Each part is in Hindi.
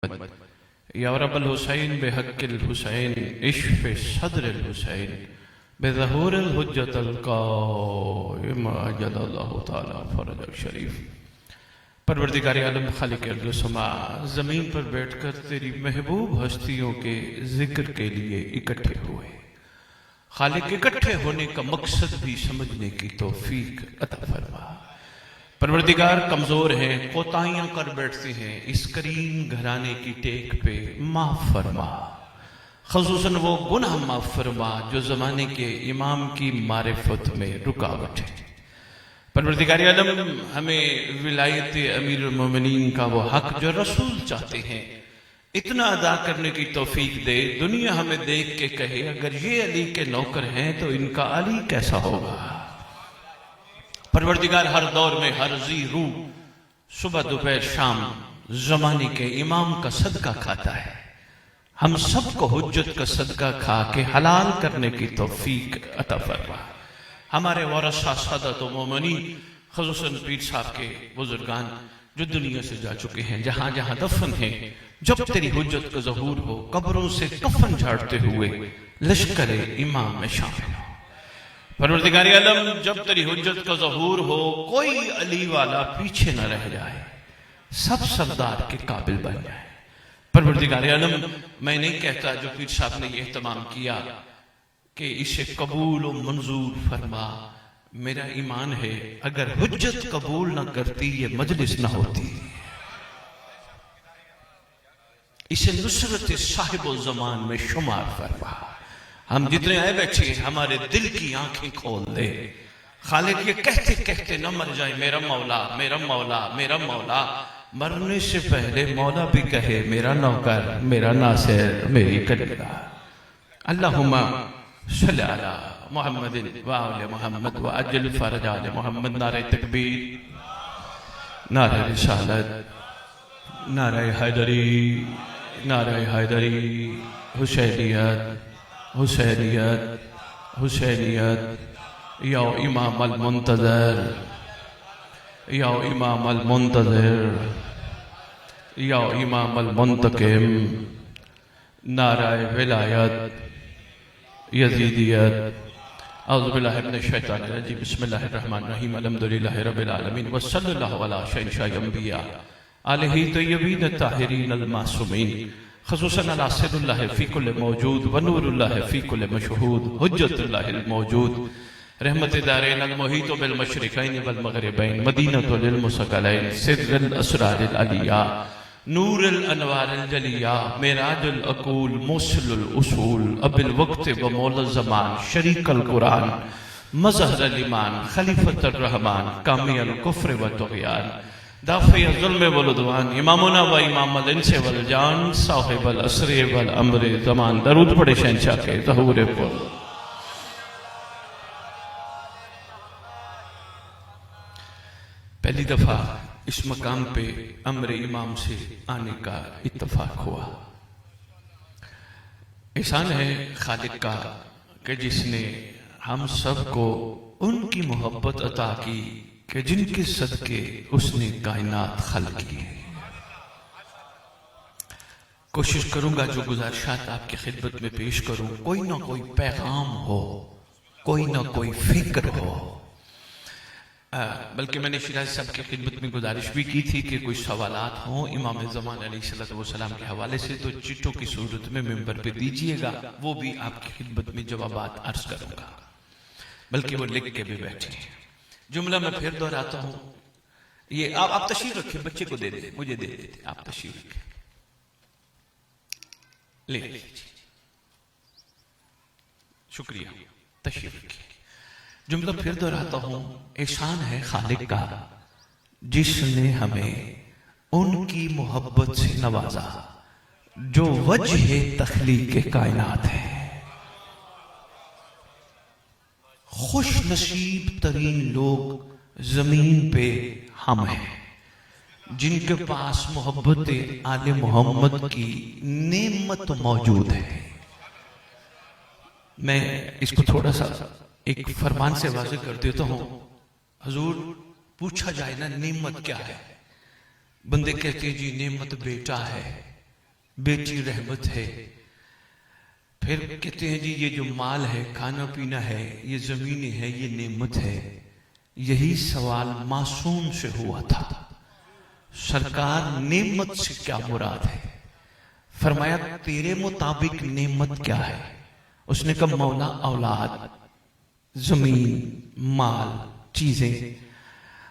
या रब्बल हुसैन बेहक्किल हुसैन इश्फ़ सद्रिल हुसैन बेज़हूरिल हुज्जतल क़ाइम अजलल्लाहु तआला फ़रजह शरीफ। परवरदिगार आलम खालिक अर्ज़ व समा, ज़मीन पर बैठकर तेरी महबूब हस्तियों के जिक्र के लिए इकट्ठे हुए। खालिक, इकट्ठे होने का मकसद भी समझने की तौफीक अता फरमा। परवरदिगार कमजोर हैं, कोताहियां कर बैठते हैं, इस करीम घराने की टेक पे माफ फरमा। ख़ुसूसन वो गुनाह माफ फरमा जो ज़माने के इमाम की मारिफत में रुकावट है। परवरदिगार आलम हमें विलायत अमीरुल मोमिनीन का वो हक जो रसूल चाहते हैं इतना अदा करने की तौफीक दे। दुनिया हमें देख के कहे अगर ये अली के नौकर हैं तो इनका अली कैसा होगा। परवरदिगार हर दौर में हर जी रूह सुबह दोपहर शाम जमाने के इमाम का सदका खाता है। हम सबको हुज्जत का सदका खा के हलाल करने की तौफीक अता फरमा। हमारे वारसा सादत व मोमिनीन ख़ुसूसन पीर साहब के बुजुर्गान जो दुनिया से जा चुके हैं, जहां जहां दफन हैं, जब तेरी हुज्जत का ज़हूर हो कब्रों से कफन झाड़ते हुए लश्कर इमाम में शामिल हो। परवरदिगार आलम जब तेरी हुज्जत का ज़हूर हो कोई अली वाला पीछे न रह जाए, सब सरदार के काबिल बन जाए। परवरदिगार आलम मैं नहीं कहता जो पीर साहब ने यह एहतमाम किया कि इसे कबूल और मंजूर फरमा। मेरा ईमान है अगर हुज्जत कबूल न करती ये मजलिस न होती। इसे नुसरत साहिबुल ज़मान में शुमार फरमा। हम जितने आए बैठे हमारे दिल की आंखें खोल दे। खालिक ये कहते कहते न मर जाए मेरा मौला मेरा मौला मेरा मौला। मरने से पहले मौला भी कहे मेरा नौकर मेरा नासिर मेरी कलीला। अल्लाहुम्मा सल्ली अला मुहम्मदिन व आले मुहम्मद व अज्जिल फरज आले मुहम्मद। नारे तकबीर, नारे रिसालत, नारे हैदरी, नारे हैदरी। हुसैनियत हुसैनियत हुसैनियत। या इमाम अल मुंतज़िर, या इमाम अल मुंतज़िर, या इमाम अल मुंतकिम। नाराए विलायत यज़ीदियत। औज़ु बिल्लाहि मिनश शैतानिर रजीम। बिस्मिल्लाहिर रहमानिर रहीम। अल्हम्दुलिल्लाहि रब्बिल आलमीन व सल्लल्लाहु अला शहंशाहिल अंबिया आलिहि तय्यबीन ताहिरीन अल मासूमीन। ख़ुसूसन अला सिरुल्लाहि फ़ी कुल्लि मौजूद व नूरुल्लाहि फ़ी कुल्लि मशहूद हुज्जतुल्लाहिल मौजूद। रहमत दारैन अल मुहीत बिल मशरिक़ैन वल मग़रिबैन मदीनतु लिल मुसक़लैन सिर्रुल असरारिल अलिया नूरुल अनवारिल जलिया मेराजुल अक़ूल मुस्लिल उसूल अबिल वक्त व मौला ज़मान शरीकल कुरान मज़हरुल ईमान खलीफतुर रहमान कामिल कुफ्र व तुग़यान दाफ़िय ज़ुल्म वल उद्वान इमामुना व इमामुल इंस वल जान साहिबुल असर वल अम्र ज़मान। दरूद पढ़े शहंशाह के ज़हूर पर। पहली दफा इस मकाम पे अम्र इमाम से आने का इत्तफाक हुआ। एहसान है खालिक का कि जिसने हम सबको उनकी मोहब्बत अता की कि जिनके सदके उसने कायनात खल्क की है। कोशिश करूंगा जो गुज़ारिशात आपकी खिदमत में पेश करूं कोई ना कोई पैगाम हो, कोई ना कोई फिक्र हो। बल्कि मैंने शिराज साहब की खिदमत में गुजारिश भी की थी कि कोई सवालात हों इमाम ज़मान अलैहिस्सलाम के हवाले से तो चिट्ठों की सूरत में मिंबर पे दीजिएगा, वो भी आपकी खिदमत में जवाबात अर्ज करूंगा। बल्कि वो लिख के भी बैठे। जुमला मैं फिर दोहराता हूं, ये आप तशरीफ रखें, बच्चे को दे दे, मुझे दे देते, आप तशरीफ रखें, ले लीजिए, शुक्रिया, तशरीफ रखिए। जुमला फिर दोहराता हूं, एहसान है खालिक का जिसने हमें उनकी मोहब्बत से नवाजा जो वजह तख्लीक कायनात है। खुश नसीब तरीन लोग जमीन पे हम हैं जिनके पास मोहब्बत आले मोहम्मद की नेमत मौजूद है। मैं इसको थोड़ा सा एक फरमान से वाज़ेह कर देता हूं। हुजूर पूछा जाए ना नेमत क्या है, बंदे कहते हैं जी नेमत बेटा है, बेटी रहमत है। फिर कहते हैं जी ये जो माल है, खाना पीना है, ये जमीनें है, ये नेमत है। यही सवाल मासूम से हुआ था, सरकार नेमत से क्या मुराद है? फरमाया तेरे मुताबिक नेमत क्या है? उसने कहा मौला औलाद, जमीन, माल, चीजें।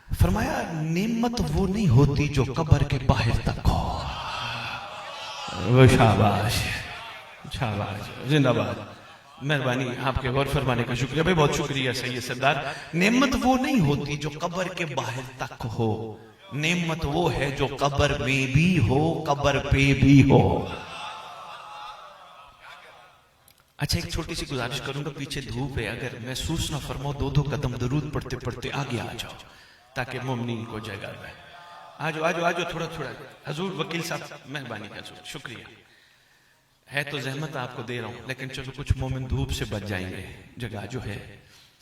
फरमाया नेमत वो नहीं होती जो कब्र के बाहर तक हो। वो शाबाश, शाबाश, जिंदाबाद, मेहरबानी, आपके गौर फरमाने का शुक्रिया भाई, बहुत शुक्रिया सैयद सरदार। नेमत वो नहीं होती जो कब्र के बाहर तक हो, नेमत वो है जो कब्र में भी हो, कब्र पे भी हो। अच्छा, एक छोटी सी गुजारिश करूंगा, पीछे धूप है, अगर महसूस ना फरमाओ दो दो कदम दरूद पढ़ते पढ़ते आगे आ जाओ ताकि मोमिनीन को जगह रहे। आ जाओ, आ जाओ, आ जाओ, थोड़ा थोड़ा। हजूर वकील साहब, मेहरबानी हजूर, शुक्रिया है। तो जहमत आपको दे रहा हूं, लेकिन चलो कुछ मोमिन धूप से बच जाएंगे। जगह जो है,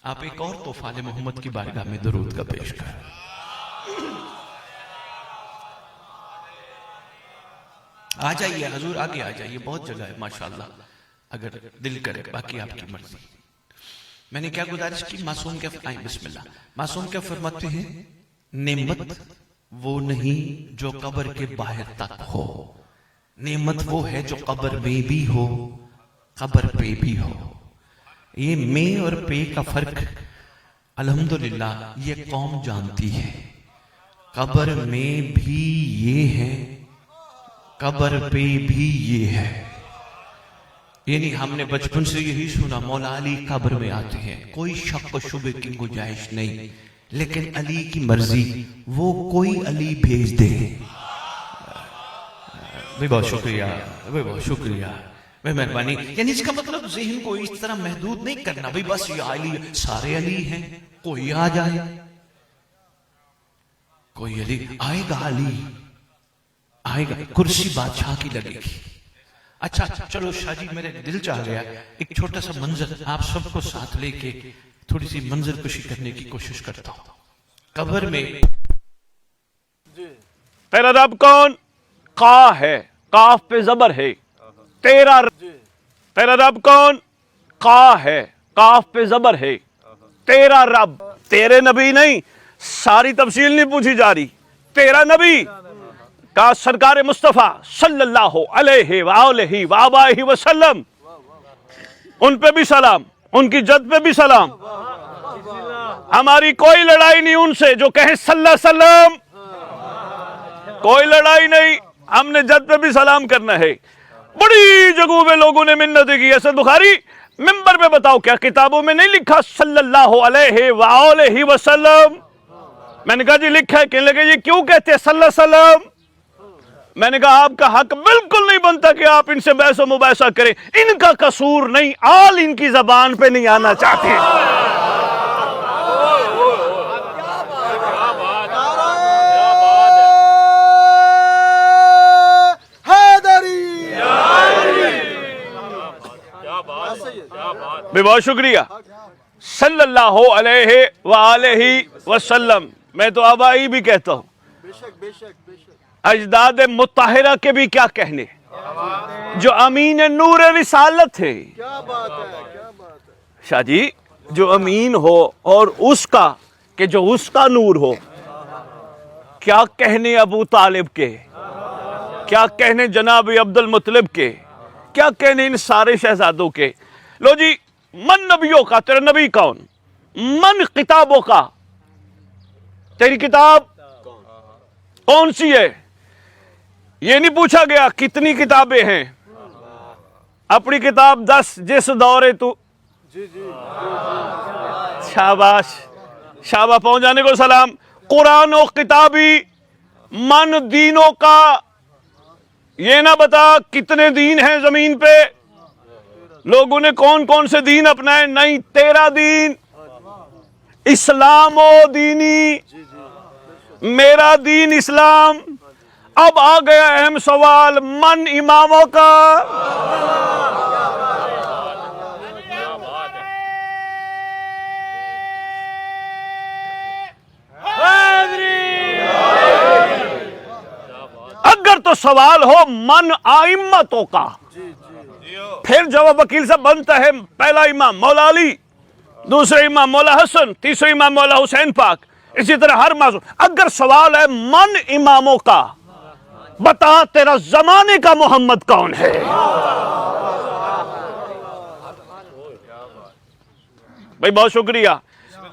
आप एक और तोहफा मोहम्मद की बारगाह में दरूद का पेश कर। आ जाइए हजूर, आगे आ जाइए, बहुत जगह है माशाल्लाह, अगर दिल करे, बाकी आपकी मर्जी। मैंने क्या गुजारिश की? मासूम क्या, आई बिस्मिल्लाह। मासूम क्या फरमाते हैं? नेमत वो नहीं जो कब्र के बाहर तक हो, नेमत वो है जो कब्र में भी हो, कब्र पे भी हो। ये में और पे का फर्क अल्हम्दुलिल्लाह ये कौम जानती है। कब्र में भी ये है, कब्र पे भी ये है। यानी हमने बचपन से यही सुना, मौला अली कब्र में आते हैं, कोई शक व शुबे की गुंजाइश नहीं, लेकिन अली की मर्जी, वो कोई अली भेज दे। भाई बहुत शुक्रिया, भाई बहुत शुक्रिया, भाई मेहरबानी। यानी इसका मतलब ज़हन को इस तरह महदूद नहीं करना भाई बस ये अली, सारे अली हैं, कोई आ जाए, कोई अली आएगा, अली आएगा, कुर्सी बादशाह की लगेगी। अच्छा चलो शाह जी, मेरे दिल चाह गया एक छोटा सा मंजर आप सबको साथ लेके थोड़ी सी मंजर कशी करने की कोशिश करता हूं। कब्र में तेरा रब कौन? का है, काफ पे जबर है। तेरा रब कौन? का है, काफ पे जबर है। तेरा रब, तेरे नबी नहीं, सारी तफसील नहीं पूछी जा रही। तेरा नबी का सरकार मुस्तफ़ा सल्लल्लाहु अलैहि वसल्लम, उन पे भी सलाम, उनकी जद पे भी सलाम। हमारी कोई लड़ाई नहीं उनसे जो कहे सल्लल्लाहु अलैहि वसल्लम, कोई लड़ाई नहीं, हमने जद पे भी सलाम करना है। बड़ी जगहों पे लोगों ने मिन्नतें की, असद बुखारी मिंबर पे बताओ क्या किताबों में नहीं लिखा सल्लल्लाहु अलैहि वसल्लम? मैंने कहा जी लिखा है। कहने लगे ये क्यों कहते हैं सल्लल्लाहु अलैहि वसल्लम? मैंने कहा आपका हक बिल्कुल नहीं बनता कि आप इनसे बहस मुबासा करें, इनका कसूर नहीं, आल इनकी जबान पे नहीं आना चाहते। बहुत शुक्रिया। सल्लल्लाहु अलैहि वसल्लम, मैं तो आबाई भी कहता हूं, अजदाद मुत्ताहिरा के भी क्या कहने, जो अमीन नूर रिसालत थे। क्या बात है, क्या बात है शाह जी, जो अमीन हो और उसका कि जो उसका नूर हो। क्या कहने अबू तालिब के, क्या कहने जनाब अब्दुल मुत्तलिब के, क्या कहने इन सारे शहजादों के। लो जी, मन नबियों का, तेरा नबी कौन? मन किताबों का, तेरी किताब कौन सी है? ये नहीं पूछा गया कितनी किताबें हैं। अपनी किताब 10, जिस दौरे तू, शाबाश, शाबा पहुंच जाने को सलाम। कुरान और किताबी मन दीनों का, ये ना बता कितने दीन हैं जमीन पे, लोगों ने कौन कौन से दीन अपनाए। नहीं, तेरा दीन इस्लाम ओ दीनी, मेरा दीन इस्लाम। अब आ गया अहम सवाल, मन इमामों का। अगर तो सवाल हो मन आइम्मतों का। फिर जवाब वकील साहब बनता है, पहला इमाम मौला अली, दूसरे इमाम मौला हसन, तीसरे इमाम मौला हुसैन पाक, इसी तरह हर मासूम। अगर सवाल है मन इमामों का, बता तेरा जमाने का मोहम्मद कौन है? भाई बहुत शुक्रिया।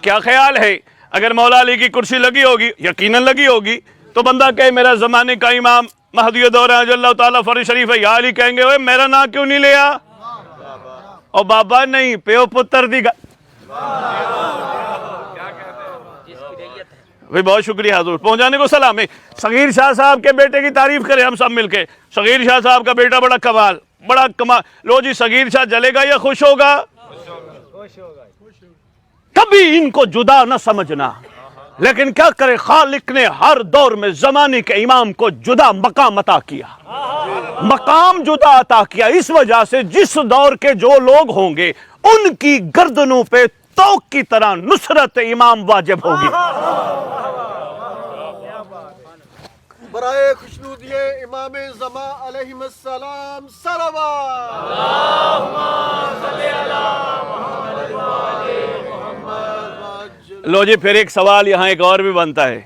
क्या ख्याल है अगर मौला अली की कुर्सी लगी होगी, यकीनन लगी होगी, तो बंदा कहे मेरा जमाने का इमाम महदी दौर अल्लाह ताला फर्ज शरीफ है, या अली कहेंगे ओए मेरा नाम क्यों नहीं लिया? और बाबा नहीं, प्यो पुत्र दी भाई बहुत शुक्रिया हजूर, पहुंचाने को सलाम है। सगीर शाह साहब के बेटे की तारीफ करें हम सब मिलके। सगीर शाह साहब का बेटा बड़ा कमाल, बड़ा कमाल। लो जी, सगीर शाह जलेगा या खुश होगा? कभी इनको जुदा न समझना, लेकिन क्या करे, खालिक ने हर दौर में जमाने के इमाम को जुदा मकाम अता किया, मकाम जुदा अता किया। इस वजह से जिस दौर के जो लोग होंगे उनकी गर्दनों पे तोक की तरह नुसरत इमाम वाजिब होगी। बराए खुशनूदिये इमाम ज़मा अलैहिस्सलाम सलावत। लो जी, फिर एक सवाल यहां एक और भी बनता है।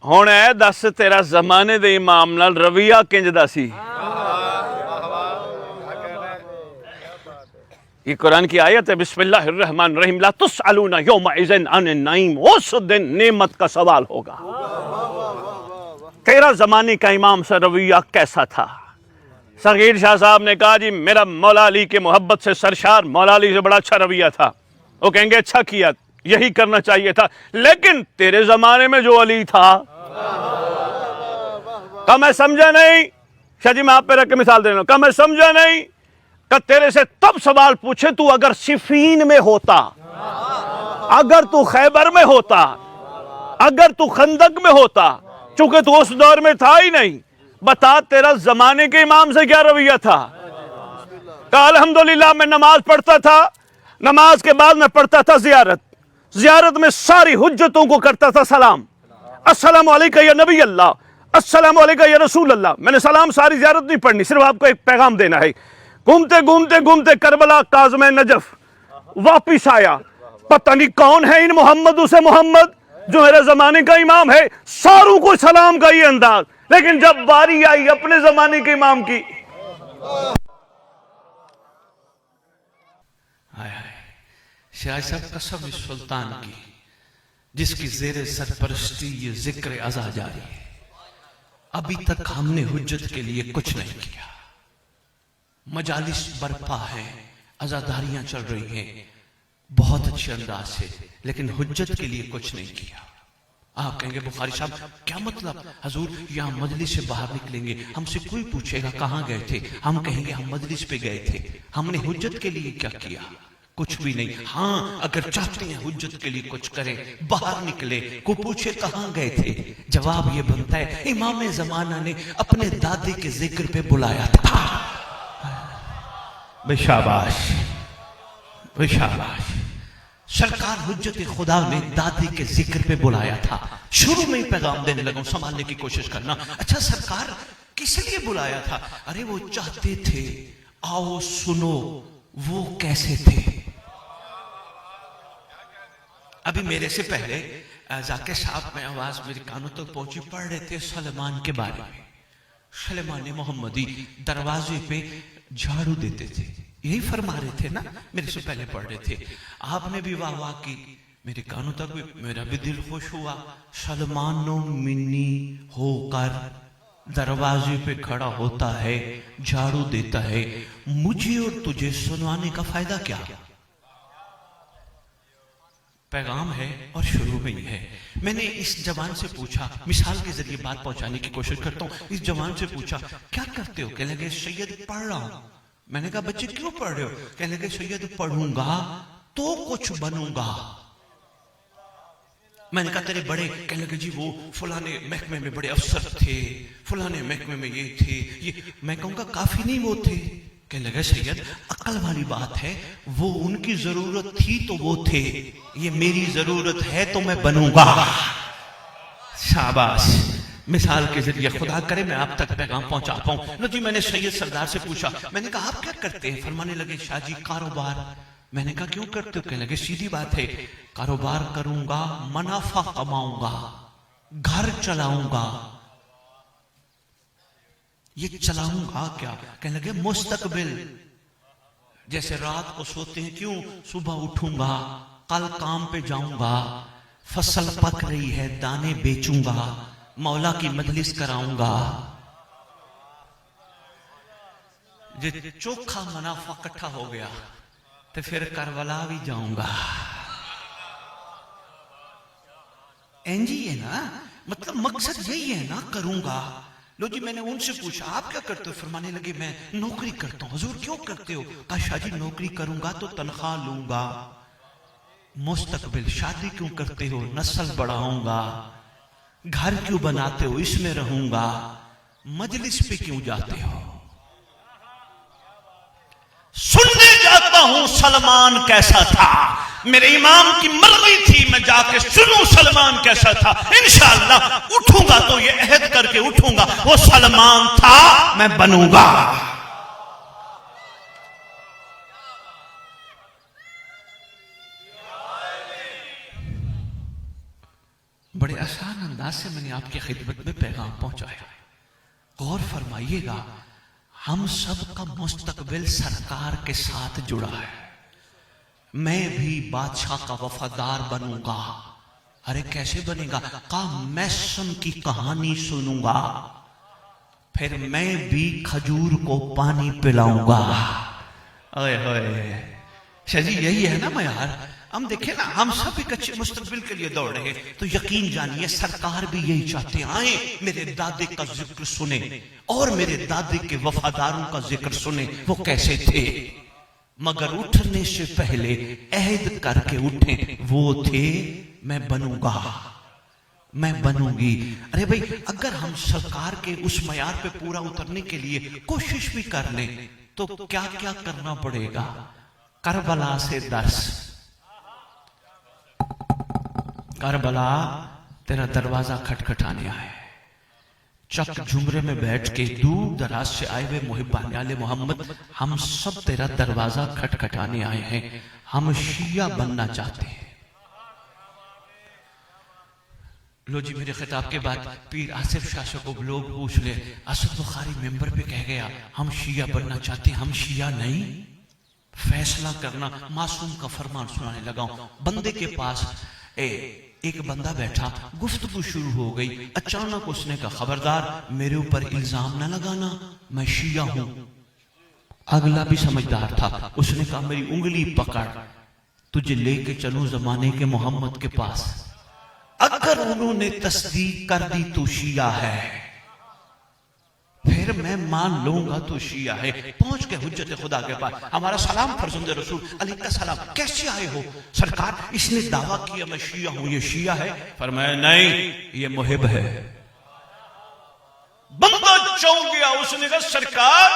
हुण है दस, तेरा जमाने दे इमाम नाल रवैया किंज दा सी? ये कुरान की आयत है, बिस्मिल्लाहिर्रहमानिर्रहीम, ला तुसअलूना यौमइज़िन अनिन नईम। उस दिन नेमत का सवाल होगा। तेरा जमाने का इमाम से रवैया कैसा था? सगीर शाह साहब ने कहा जी मेरा मौला अली के मोहब्बत से सरशार, मौला अली से बड़ा अच्छा रवैया था। वो कहेंगे अच्छा किया, यही करना चाहिए था। लेकिन तेरे जमाने में जो अली था, का मैं समझा नहीं? शाह जी मैं आप पे रख के मिसाल दे रहा हूं, का मैं समझा नहीं? का तेरे से तब सवाल पूछे, तू अगर सिफीन में होता, अगर तू खैबर में होता, अगर तू खंदक में होता, चूंकि तू उस दौर में था ही नहीं, बता तेरा जमाने के इमाम से क्या रवैया था? कहा अल्हम्दुलिल्लाह मैं नमाज पढ़ता था, नमाज के बाद मैं पढ़ता था जियारत, जियारत में सारी हुज्जतों को करता था सलाम, अस्सलामु अलैका या नबी अल्लाह, अस्सलामु अलैका या रसूल अल्लाह। मैंने सलाम सारी जियारत नहीं पढ़नी, सिर्फ आपको एक पैगाम देना है। घूमते घूमते घूमते करबला काज़म नजफ वापिस आया, पता नहीं कौन है इन मोहम्मद से मोहम्मद जो मेरे जमाने का इमाम है। सारों को सलाम का ये अंदाज, लेकिन जब बारी आई अपने जमाने के इमाम की, शाह साहब कसम इस सुल्तान की जिसकी जेरे सरपरस्ती ये जिक्र अज़ा जारी है, अभी तक हमने हुज्जत के लिए कुछ नहीं किया। मजालिस बर्पा है, अज़ादारियां चल रही हैं बहुत अच्छे अंदाज से, लेकिन हुज्जत के लिए कुछ नहीं किया। आप कहेंगे बुखारी साहब क्या मतलब? हजूर यहाँ मजलिस से बाहर निकलेंगे, हमसे कोई पूछेगा कहाँ गए थे, हम कहेंगे हम मजलिस पे गए थे। हमने हुज्जत के लिए क्या किया? कुछ भी नहीं। हाँ, अगर चाहते हैं हुज्जत के लिए कुछ करें, बाहर निकले, को पूछे कहाँ गए थे, जवाब ये बनता है इमाम ज़माना ने अपने दादी के जिक्र पे बुलाया था। बेशाबाश बेशाबाश, सरकार हुज्जत खुदा ने दादी के जिक्र पे बुलाया था। शुरू में ही पैगाम देने लगा, संभालने की कोशिश करना। अच्छा सरकार किस लिए बुलाया था? अरे वो चाहते थे आओ सुनो वो कैसे थे। अभी मेरे से पहले जाके साहब में आवाज मेरे कानों तक पहुंची, पढ़ रहे थे सलमान के बारे में। सलमान मोहम्मदी दरवाजे पे झाड़ू देते थे, यही फरमा रहे थे ना, मेरे से पहले पढ़ रहे थे। आपने भी वाह वाह की, मेरे कानों तक भी, मेरा भी दिल खुश हुआ। सलमानो मिन्नी होकर दरवाजे पे खड़ा होता है, झाड़ू देता है, मुझे और तुझे सुनवाने का फायदा क्या? पैगाम है और शुरू में ही है। मैंने इस जवान से पूछा, मिसाल के जरिए बात पहुंचाने की कोशिश करता हूं। इस जवान से पूछा क्या करते हो? कहने लगे सैयद पढ़ रहा हूं। मैंने कहा बच्चे क्यों पढ़ रहे हो? कहने लगे सैयद पढ़ूंगा तो कुछ बनूंगा। मैंने कहा तेरे बड़े? कहने लगे जी वो फलाने महकमे में बड़े अफसर थे, फलाने महकमे में ये थे ये। मैं कहूंगा काफी नहीं वो थे? कहने लगे सैयद अकल वाली बात है, वो उनकी जरूरत थी तो वो थे, ये मेरी जरूरत है तो मैं बनूंगा। शाबाश, मिसाल के जरिए खुदा करे मैं आप तक पैगाम पहुंचा पाऊं। लो जी, मैंने सैयद सरदार से पूछा, मैंने कहा आप क्या करते हैं? फरमाने लगे शाह जी कारोबार। मैंने कहा क्यों करते हो? कहने लगे सीधी बात है, कारोबार करूंगा, मुनाफा कमाऊंगा, घर चलाऊंगा। ये चलाऊंगा क्या? कहने लगे मुस्तकबिल। जैसे रात को सोते हैं, क्यों? सुबह उठूंगा, कल काम पे जाऊंगा, फसल पक रही है, दाने बेचूंगा, मौला की मजलिस कराऊंगा। जे चोखा मुनाफा इकट्ठा हो गया तो फिर करबला भी जाऊंगा। एंजी है ना, मतलब मकसद यही है ना, करूंगा। लो जी, मैंने उनसे पूछा आप क्या करते हो? फरमाने लगे मैं नौकरी करता हूं। हुजूर क्यों करते हो? कहा शाह जी नौकरी करूंगा तो तनख्वाह लूंगा। मुस्तकबिल, शादी क्यों करते हो? नस्ल बढ़ाऊंगा। घर क्यों बनाते हो? इसमें रहूंगा। मजलिस पे क्यों जाते हो? सुनने जाता हूं सलमान कैसा था, मेरे इमाम की मर्जी थी मैं जाके सुनूं सलमान कैसा था। इंशाअल्लाह उठूंगा तो ये अहद करके उठूंगा, वो सलमान था मैं बनूंगा। बड़े आसान अंदाज से मैंने आपकी खिदमत में पैगाम पहुंचाया। गौर फरमाइएगा, हम सब का मुस्तकबिल सरकार के साथ जुड़ा है। मैं भी बादशाह का वफादार बनूंगा। अरे कैसे बनेगा? कहा मैसन की कहानी सुनूंगा, फिर मैं भी खजूर को पानी पिलाऊंगा। ओए होए, शाह जी यही है ना मयार। हम देखें ना, हम सब एक अच्छे मुस्तकबिल के लिए दौड़ रहे हैं, तो यकीन जानिए सरकार भी यही चाहते हैं, आए मेरे दादे का जिक्र सुने और मेरे दादे के वफादारों का जिक्र सुने। वो कैसे थे? मगर उठने से पहले अहद करके उठे। वो थे मैं बनूंगा, मैं बनूंगी। अरे भाई, अगर हम सरकार के उस मयार पे पूरा उतरने के लिए कोशिश भी कर लें तो क्या क्या करना पड़ेगा? करबला से दर्स। करबला तेरा दरवाजा खटखटाने आए, चक झुमरे में बैठ के दूर दराज से आए हुए मुहिब्बान आले मोहम्मद, हम सब तेरा दरवाजा खटखटाने आए हैं। हम शिया बनना चाहते हैं। लो जी, मेरे खिताब के बाद पीर आसिफ शाह को लोग पूछ ले, असद बुखारी मेंबर पे कह गया हम शिया बनना चाहते हैं। हम शिया नहीं, फैसला करना। मासूम का फरमान सुनाने लगा। बंदे के पास एक बंदा बैठा, गुफ्तगू शुरू हो गई। अचानक उसने कहा खबरदार मेरे ऊपर इल्जाम ना लगाना, मैं शिया हूं। अगला भी समझदार था, उसने कहा मेरी उंगली पकड़, तुझे लेके चलूं जमाने के मोहम्मद के पास। अगर उन्होंने तस्दीक कर दी तू शिया है, फिर मैं मान लूंगा तो शिया है। पहुंच के हुज्जत खुदा के पास, हमारा सलाम फरजंद रसूल अलैहि सलाम, कैसे आए हो? सरकार इसने दावा किया मैं शिया हूं, ये शिया है? फरमाया नहीं, ये मुहिब है। बंदा चौंक गया। उसने कहा सरकार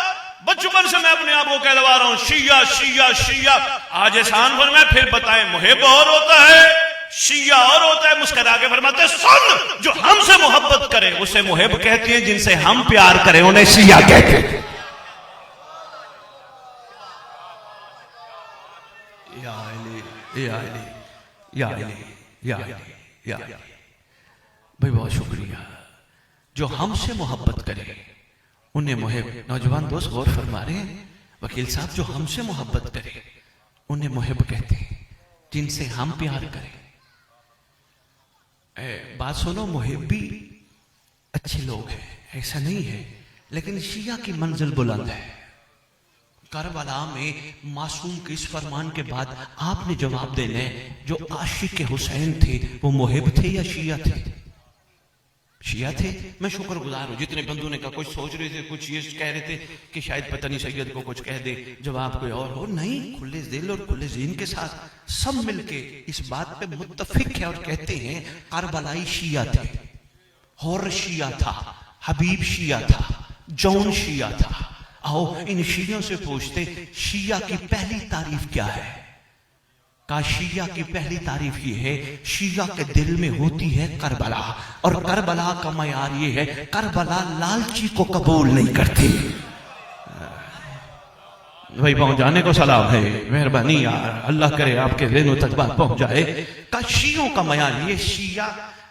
बचपन से मैं अपने आप को कहलवा रहा हूं शिया शिया शिया, आज एहसान फरमाया फिर बताएं मुहिब और होता है, शिया और होता है। मुस्कुरा के फरमाते सुन, जो हमसे मोहब्बत करे उसे मुहिब कहते हैं, जिनसे हम प्यार करें उन्हें शिया कहते हैं। या अली, या अली, या अली, या अली, या अली। भाई बहुत शुक्रिया। जो हमसे मोहब्बत करे उन्हें मुहिब। नौजवान दोस्त गौर फरमा रहे हैं, वकील साहब, जो हमसे मोहब्बत करे उन्हें मुहिब कहते हैं, जिनसे हम प्यार करें। बात सुनो, मुहिब भी अच्छे लोग हैं, ऐसा नहीं है, लेकिन शिया की मंजिल बुलंद है। करबला में मासूम के इस फरमान के बाद आपने जवाब देना है, जो आशिक हुसैन थे वो मुहिब थे या शिया थे? शिया थे। मैं शुक्रगुजार हूं जितने बंधु ने कहा, कुछ सोच रहे थे, कुछ ये कह रहे थे कि शायद पता नहीं सैयद को कुछ कह दे, जवाब कोई और हो। नहीं, खुले दिल और खुले ज़हन के साथ सब मिलके इस बात पे मुत्तफिक है और कहते हैं करबलाई शिया थे, हौर शिया था, हबीब शिया था, जौन शिया था। आओ इन शियों से पूछते, शिया की पहली तारीफ क्या है? का शिया की पहली तारीफ ये है, शिया के दिल में होती है करबला, और करबला का मयार ये है, करबला लालची को कबूल नहीं करती। भाई पहुंचाने को सलाम है, मेहरबानी यार, अल्लाह करे आपके ज़हनों तक बात पहुंच जाए। का शियों का मयार ये, शिया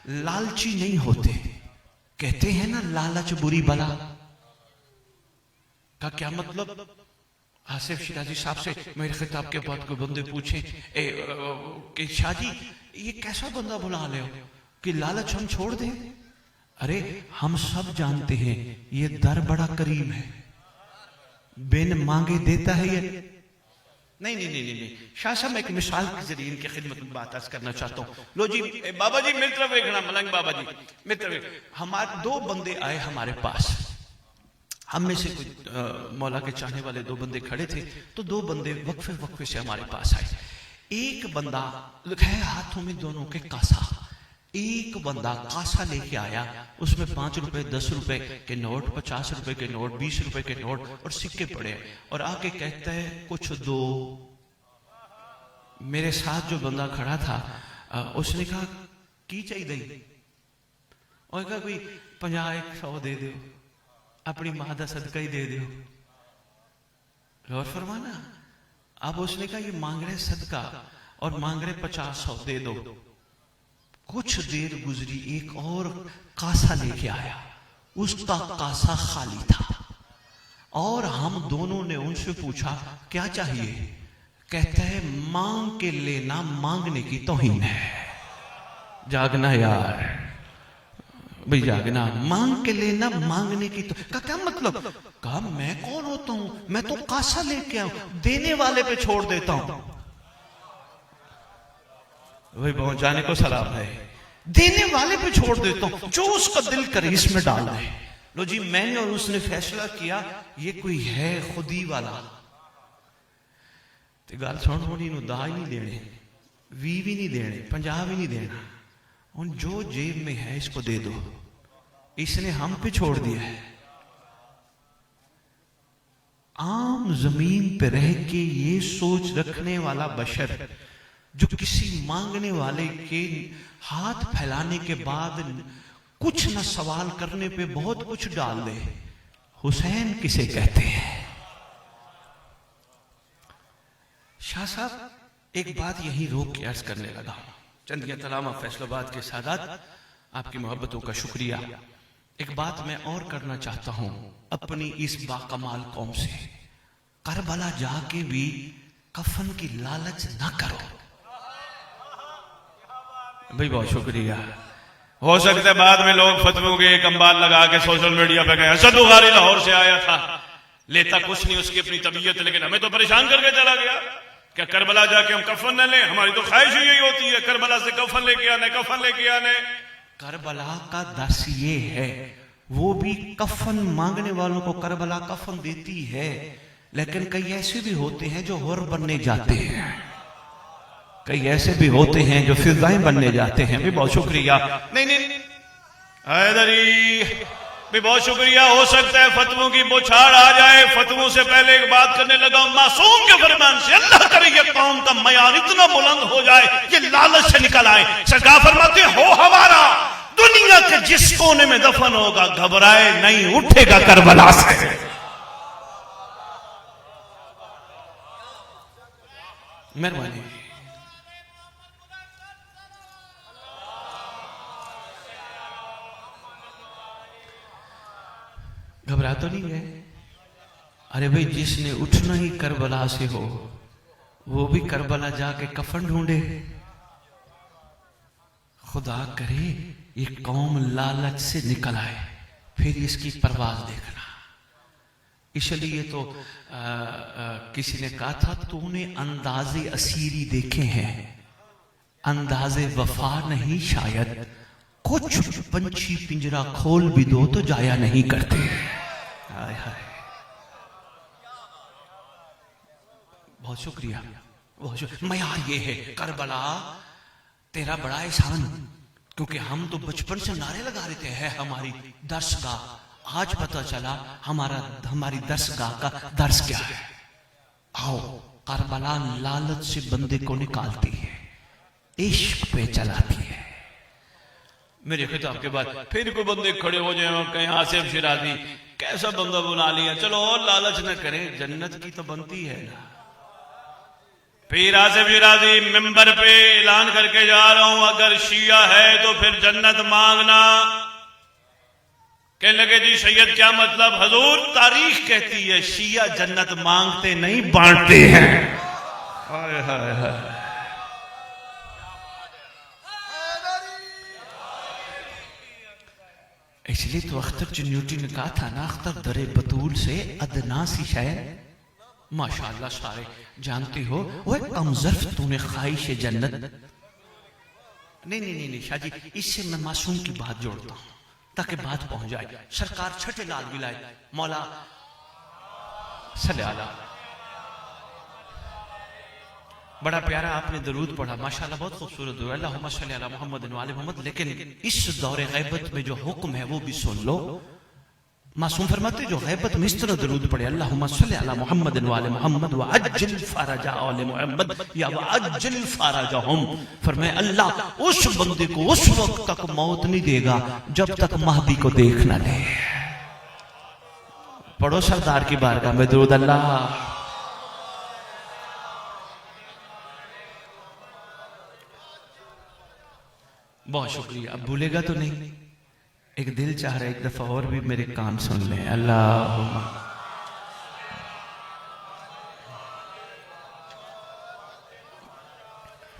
लालची नहीं होते। कहते हैं ना लालच बुरी बला, का क्या मतलब? आसिफ शिराजी साहब से मेरे खिताब के बाद कोई बंदे पूछे कि शाह जी ये कैसा बंदा बुला ले हो कि लालच हम छोड़ दें? अरे हम सब जानते हैं ये दर बड़ा करीम है, बिन मांगे देता है ये। नहीं नहीं नहीं नहीं, शाह साहब मैं एक मिसाल के जरिए इनकी खिदमत में बात आज करना चाहता हूँ। लो जी बाबा जी मेरी तरफ देखना, मलंग बाबा जी मेरी तरफ। हमारे दो बंदे आए हमारे पास, हम में से कुछ मौला के चाहने वाले दो बंदे खड़े थे, तो दो बंदे वक्फे वक्फे से हमारे पास आए। एक बंदा है हाथों में दोनों के कासा, एक बंदा कासा लेके आया, उसमें 5 रुपए 10 रुपए के नोट, 50 रुपए के नोट, 20 रुपए के नोट और सिक्के पड़े, और आके कहता है कुछ दो। मेरे साथ जो बंदा खड़ा था उसने कहा की चाहिए, और कहा कोई 50-100 दे दो, अपनी मां का सदका ही दे दो। गौर फरमाना। अब उसने कहा ये मांग रहे सदका और मांग रहे 50-100 दे दो। कुछ देर गुजरी, एक और कासा लेके आया, उसका कासा खाली था, और हम दोनों ने उनसे पूछा क्या चाहिए? कहता है मांग के लेना मांगने की तौहीन है। जागना यार भाई, जागना। मांग के लेना मांगने की तो का क्या मतलब? कहा मैं कौन होता हूं, मैं तो कासा लेके आऊं, देने वाले पे छोड़ देता हूं। वही पहुंचाने को सलाम है, देने वाले पे छोड़ देता हूं, जो उसका दिल करे इसमें डाल दे। लो जी मैंने और उसने फैसला किया ये कोई है खुदी वाला, ते गल सुन होनी नु दाज नहीं देने, 20 भी नहीं देने, 50 भी नहीं देना, उन जो जेब में है इसको दे दो। इसने हम पे छोड़ दिया है। आम जमीन पे रह के ये सोच रखने वाला बशर जो किसी मांगने वाले के हाथ फैलाने के बाद कुछ न सवाल करने पे बहुत कुछ डाल दे, हुसैन किसे कहते हैं? शाह साहब एक बात यही रोक के अर्ज करने लगा। चंदिया तलामा फैसलाबाद के सादात, आपकी मोहब्बतों का शुक्रिया। एक बात मैं और करना चाहता हूं अपनी इस बाकमाल कौम से, करबला जाके भी कफन की लालच ना करो। भाई बहुत शुक्रिया। हो सकता है बाद में लोग फतवों के एक अंबाल लगा के सोशल मीडिया पे कहें असद बुखारी लाहौर से आया था, लेता कुछ नहीं उसकी अपनी तबीयत, लेकिन हमें तो परेशान करके चला गया। क्या करबला जाके हम कफन न लें? हमारी तो ख्वाहिश ही यही होती है करबला से कफन लेके आने, कफन लेके आने। करबला का दर्स ये है, वो भी कफन मांगने वालों को करबला कफन देती है, लेकिन कई ऐसे भी होते हैं जो हुर बनने जाते हैं, कई ऐसे भी होते हैं जो फिजाएं बनने जाते हैं। भी बहुत शुक्रिया। नहीं नहीं हैदरी भी बहुत शुक्रिया। हो सकता है फतवों की बौछार आ जाए, फतवों से पहले एक बात करने लगा मासूम के फरमान से, अल्लाह करे ये कौम का मयार इतना बुलंद हो जाए ये लालच से निकल आए। सरकार फरमाते हो हमारा दुनिया के जिस कोने में दफन होगा घबराए नहीं, उठेगा करबला से। मेहरबानी। घबरा तो नहीं गए? अरे भाई जिसने उठना ही करबला से हो वो भी करबला जाके कफन ढूंढे। खुदा करे ये कौम लालच से निकल आए, फिर इसकी परवाज देखना। इसलिए तो किसी ने कहा था तूने अंदाजे असीरी देखे हैं, अंदाजे वफा नहीं शायद, कुछ पंछी पिंजरा खोल भी दो तो जाया नहीं करते। हाय हाय, बहुत शुक्रिया, बहुत शुक्रिया। मयार ये है करबला तेरा बड़ा एहसान, क्योंकि हम तो बचपन से नारे लगा रहे थे है हमारी दर्सगाह, आज पता चला हमारी दर्सगाह का दर्स क्या है। आओ करबला लालच से बंदे को निकालती है, इश्क पे चलाती है। मेरे खिताब के बाद फिर कोई बंदे खड़े हो जाए और कहें आसिफ शिराजी कैसा बंदा बुला लिया, चलो और लालच न करें, जन्नत की तो बनती है ना। फिर आसिफ शिराजी मिंबर पे ऐलान करके जा रहा हूं, अगर शिया है तो फिर जन्नत मांगना। कहने लगे जी सैयद क्या मतलब? हजूर तारीख कहती है शिया जन्नत मांगते नहीं बांटते हैं। हाय हाय हाय। इसलिए तो अख्तर चुन्यूटी ने कहा था ना, अख्तर दरे बतूल से अदना सी शायद। माशाअल्लाह सारे जानते हो वो कमजर्फ तूने ख्वाहिश जन्नत। नहीं नहीं नहीं शाह जी, इससे मैं मासूम की बात जोड़ता हूं ताकि बात पहुंच जाए। सरकार छठे लाल विलायत मौला सल्ले अला, बड़ा प्यारा आपने दरूद पढ़ा माशाअल्लाह, बहुत खूबसूरत हुआ, अल्लाहुम्मा सल्ली अला मुहम्मद व आले मुहम्मद। लेकिन इस दौरे गैबत में जो हुक्म है वो भी सुन लो। मासूम फरमाते जो गैबत में इस तरह दरूद पढ़े, अल्लाहुम्मा सल्ली अला मुहम्मद व आले मुहम्मद व अज्जिल फरजा आले मुहम्मद या व अज्जिल फरजहुम, फरमाए अल्लाह उस बंदे को उस वक्त तक मौत नहीं देगा जब तक महदी को देख ना ले। पढ़ो सरदार की बारगाह में दरूद। अल्लाह बहुत शुक्रिया, अब भूलेगा तो नहीं। एक दिल चाह रहा है एक दफा और भी मेरे कान सुन लें। अल्लाह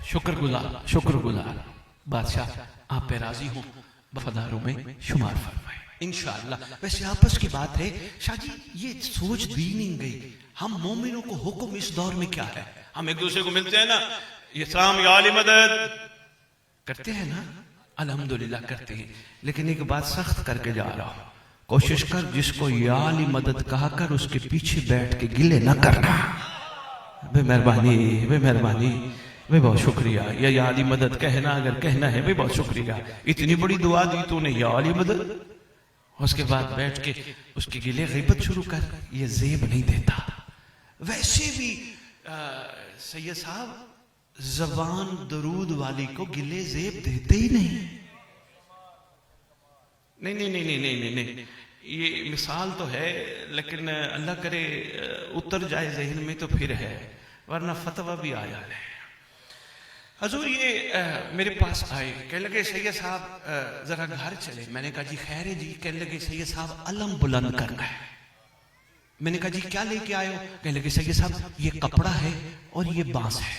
शुक्रगुजार बादशाह, आप पे राजी हूं, वफादारों में शुमार फरमाए इंशाअल्लाह। वैसे आपस की बात है शाह जी, ये सोच दी नहीं गई हम मोमिनों को हुक्म इस दौर में क्या है। हम एक दूसरे को मिलते हैं ना, इस्लाम या अली मदद करते हैं ना, अल्हम्दुलिल्लाह करते हैं। लेकिन एक बात सख्त करके जा रहा हूं, कोशिश कर जिसको या अली मदद कहा कर उसके पीछे बैठ के गिले न करना। वे मेहरबानी, वे मेहरबानी, वे बहुत शुक्रिया। या अली मदद कहना अगर कहना है वे बहुत शुक्रिया। इतनी बड़ी दुआ दी तूने या अली मदद, उसके बाद बैठ के उसके गिले गीबत शुरू कर, ये जेब नहीं देता। वैसे भी सैयद साहब जबान दरूद वाली को गिले जेब देते ही नहीं। नहीं नहीं नहीं नहीं नहीं नहीं, नहीं। ये मिसाल तो है लेकिन अल्लाह करे उतर जाए जहन में तो फिर है, वरना फतवा भी आया है। हजूर ये मेरे पास आए, कहने लगे सैयद साहब जरा घर चले। मैंने कहा जी खैर है जी। कहने लगे सैयद साहब अलम बुलंद करना है। मैंने कहा जी क्या लेके आए हो? कहने लगे सैयद साहब ये कपड़ा है और ये बांस है,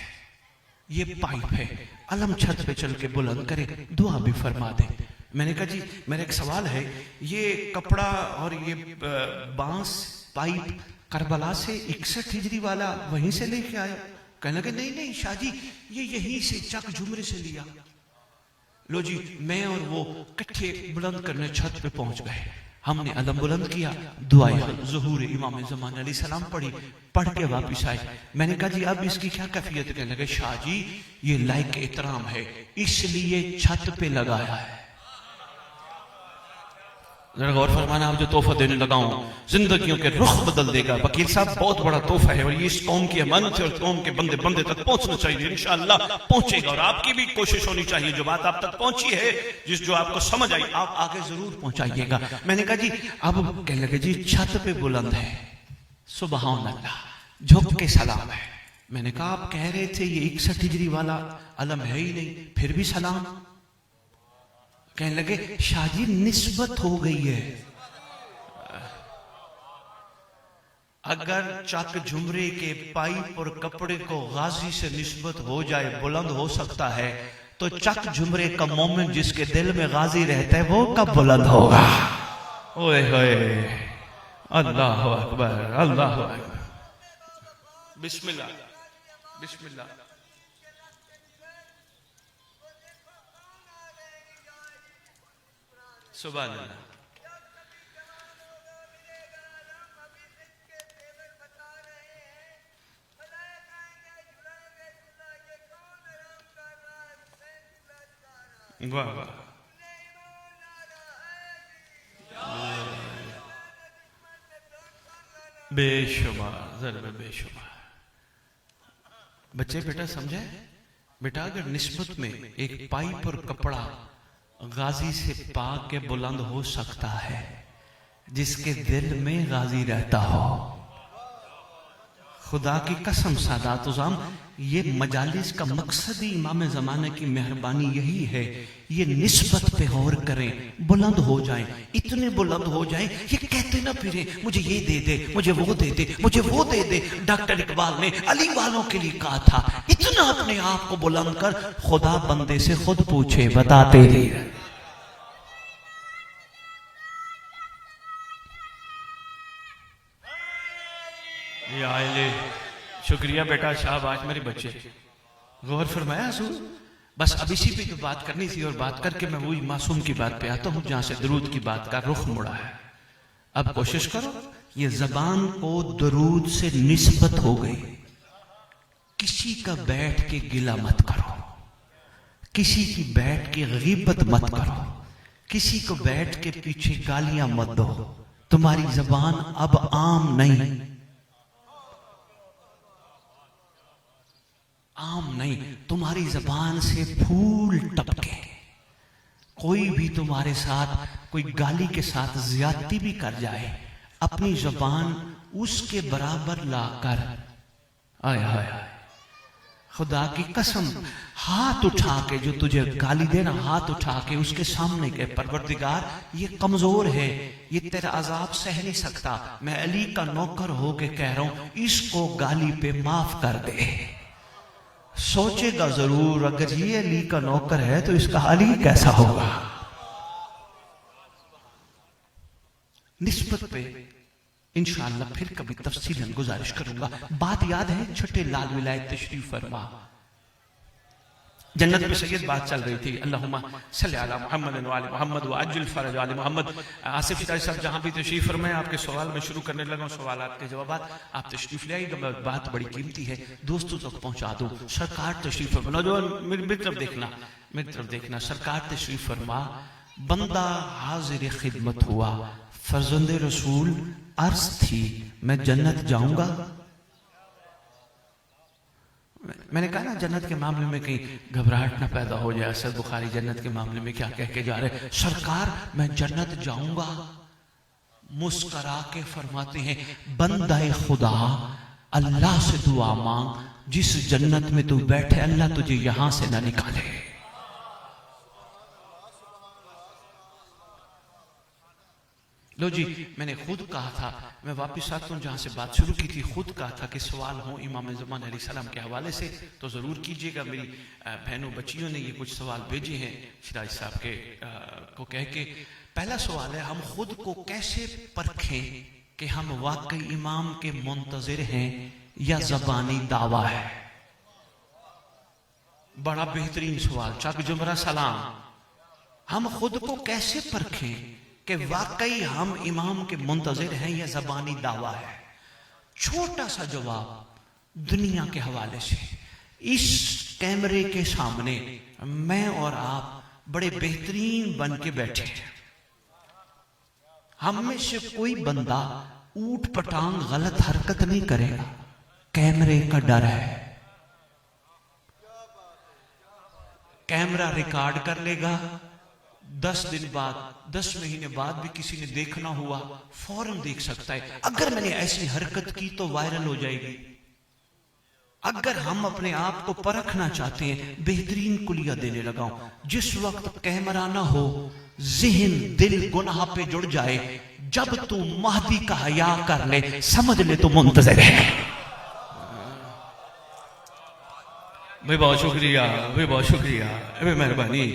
ये पाइप है, अलम छत पे चल के बुलंद करे, दुआ भी फरमा दे। मैंने कहा जी मेरा एक सवाल है, ये कपड़ा और ये बांस पाइप करबला से 61 हिजरी वाला वहीं से लेके आए? कहने लगे नहीं नहीं शाह जी, ये यहीं से चक झुमरे से लिया। लो जी मैं और वो इकट्ठे बुलंद करने छत पे पहुंच गए। हमने अलम बुलंद किया, दुआए ज़ुहूर इमाम ज़मान अलैहि सलाम पढ़ी, पढ़ के वापिस आए। मैंने कहा जी अब इसकी क्या कैफियत? कहने लगे शाह जी ये लायक एहतराम है इसलिए छत पे लगाया है। जरा गौर फरमाना, आप जो तोहफा देने लगा हूं जिंदगियों के रुख बदल देगा। वकील साहब बहुत बड़ा तोहफा है और ये इस कौम की अमानत है और कौम के बंदे बंदे तक पहुंचना चाहिए। इंशाअल्लाह पहुंचेगा और आपकी भी कोशिश होनी चाहिए जो बात आप तक पहुंची है, जो आपको समझ आई आप आगे जरूर पहुंचाइएगा। मैंने कहा जी अब कहने लगे जी छत पे बुलंद है, सुबहान अल्लाह, झुक के सलाम है। मैंने कहा आप कह रहे थे ये 61 हिजरी वाला अलम है ही नहीं, फिर भी सलाम? कहने लगे शाह जी निस्बत हो गई है। अगर चक झुमरे के पाइप और कपड़े को गाजी से निस्बत हो जाए बुलंद हो सकता है, तो चक झुमरे का मोमिन जिसके दिल में गाजी रहता है वो कब बुलंद होगा? ओए होए, अल्लाह अकबर, अल्लाह अकबर, बिस्मिल्लाह बिस्मिल्लाह। सुभान अल्लाह। वाह वाह, बेशुमार जरूर बेशुमार। बच्चे बेटा समझे? बेटा अगर निस्बत में एक पाइप और कपड़ा गाजी से पाक के बुलंद हो सकता है, जिसके दिल में गाजी रहता हो, खुदा की कसम सादात उज़ाम, ये मजालिस का मकसद ही इमाम ज़माने की मेहरबानी यही है, ये निस्बत पे गौर करें, बुलंद हो जाएं, इतने बुलंद हो जाएं, ये कहते ना फिरे मुझे ये दे दे, मुझे वो दे दे, मुझे वो दे दे। डॉक्टर इकबाल ने अली वालों के लिए कहा था, इतना अपने आप को बुलंद कर, खुदा बंदे से खुद पूछे बता तेरी। शुक्रिया बेटा, शाबाश मेरे बच्चे, गौर फरमाया असूल। बस अब इसी पे तो बात करनी थी, और बात करके मैं वही मासूम की बात पे आता हूं जहां से दरूद की बात का रुख मुड़ा है। अब कोशिश करो, ये जबान को दरूद से निस्बत हो गई, किसी का बैठ के गिला मत करो, किसी की बैठ के गीबत मत करो, किसी को बैठ के पीछे गालियां मत दो। तुम्हारी जबान अब आम नहीं, आम नहीं, तुम्हारी जबान से फूल टपके। कोई भी तुम्हारे साथ कोई गाली के साथ ज्यादती भी कर जाए, अपनी जबान उसके बराबर लाकर, आय हाय खुदा की कसम, हाथ उठा के जो तुझे गाली देना, हाथ उठा के उसके सामने के परवरदिगार ये कमजोर है, ये तेरा अजाब सह नहीं सकता, मैं अली का नौकर होके कह रहा हूं, इसको गाली पे माफ कर दे। सोचेगा जरूर, अगर ये अली का नौकर है तो इसका अली कैसा होगा। निस्बत पे इंशाअल्लाह फिर कभी तफसीलन गुजारिश करूंगा। बात याद है, छठे लाल विलायत तशरीफ फरमा, जन्नत में सैयद बात चल रही थी, अल्लाहुम्मा सल्ली अला मुहम्मद व आले मुहम्मद व अज्जिल फरज आले मुहम्मद। आसिफ सिताई साहब जहां भी तशरीफ फरमाए, आपके सवाल में शुरू करने लगा, सवाल के जवाब आप तशरीफ ले आइएगा, बात बड़ी कीमती है, दोस्तों तक पहुंचा दो। सरकार तशरीफ फरमा, नौजवान मेरी तरफ देखना, मेरी तरफ देखना, सरकार तशरीफ फरमा, बंदा हाजिर खिदमत हुआ, फर्जंदे रसूल अर्ज थी, मैं जन्नत जाऊंगा। मैंने कहा ना, जन्नत के मामले में कहीं घबराहट ना पैदा हो जाए। असद बुखारी जन्नत के मामले में क्या कह के जा रहे, सरकार मैं जन्नत जाऊंगा। मुस्करा के फरमाते हैं, बंदाए खुदा अल्लाह से दुआ मांग, जिस जन्नत में तू बैठे अल्लाह तुझे यहां से ना निकाले। लो जी, मैंने खुद कहा था, मैं वापस आता हूँ जहां से बात शुरू की थी, खुद कहा था कि सवाल हो इमाम ज़मान अलैहिस्सलाम के हवाले से तो जरूर कीजिएगा। मेरी बहनों बच्चियों ने ये कुछ सवाल भेजे हैं सिराज साहब के को कह के। पहला सवाल है, हम खुद को कैसे परखें कि हम वाकई इमाम के मुंतजिर हैं या ज़बानी दावा है। बड़ा बेहतरीन सवाल, चाक जुमरा सलाम। हम खुद को कैसे परखें कि वाकई हम इमाम के मुंतजिर हैं या ज़बानी दावा है। छोटा सा जवाब दुनिया के हवाले से, इस कैमरे के सामने मैं और आप बड़े बेहतरीन बन के बैठे हैं, हम में से कोई बंदा ऊट पटांग गलत हरकत नहीं करेगा, कैमरे का डर है। कैमरा रिकॉर्ड कर लेगा, 10 दिन बाद 10 महीने बाद भी किसी ने देखना हुआ फौरन देख सकता है। अगर मैंने ऐसी हरकत की तो वायरल हो जाएगी। अगर हम अपने आप को परखना चाहते हैं, बेहतरीन कुलिया देने लगा हूं, जिस वक्त कैमरा ना हो, जिहन दिल गुनाह पे जुड़ जाए, जब तू महदी का हया कर ले, समझ ले तो मुंतज़िर है। भाई बहुत शुक्रिया, भाई बहुत शुक्रिया, भाई मेहरबानी,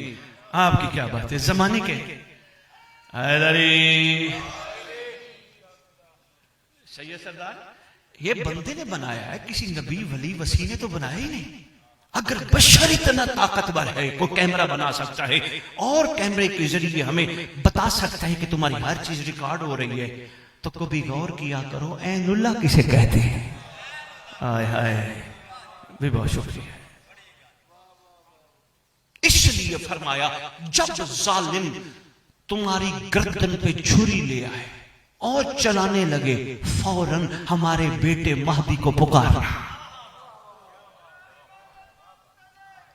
आपकी क्या बात है। जमाने के सैयद सरदार, ये बंदे ने बनाया है, किसी नबी वली वसी ने तो बनाया ही नहीं। अगर बशर इतना ताकतवर है, कोई कैमरा बना सकता है और कैमरे के जरिए हमें बता सकता है कि तुम्हारी हर चीज रिकॉर्ड हो रही है, तो कभी गौर किया करो ऐनुल्लाह किसे कहते हैं। हाय हाय, भी बहुत शुक्रिया। इसलिए फरमाया, जब जालिम तुम्हारी गर्दन पे छुरी ले आए और चलाने लगे, फौरन हमारे बेटे महदी को पुकारना।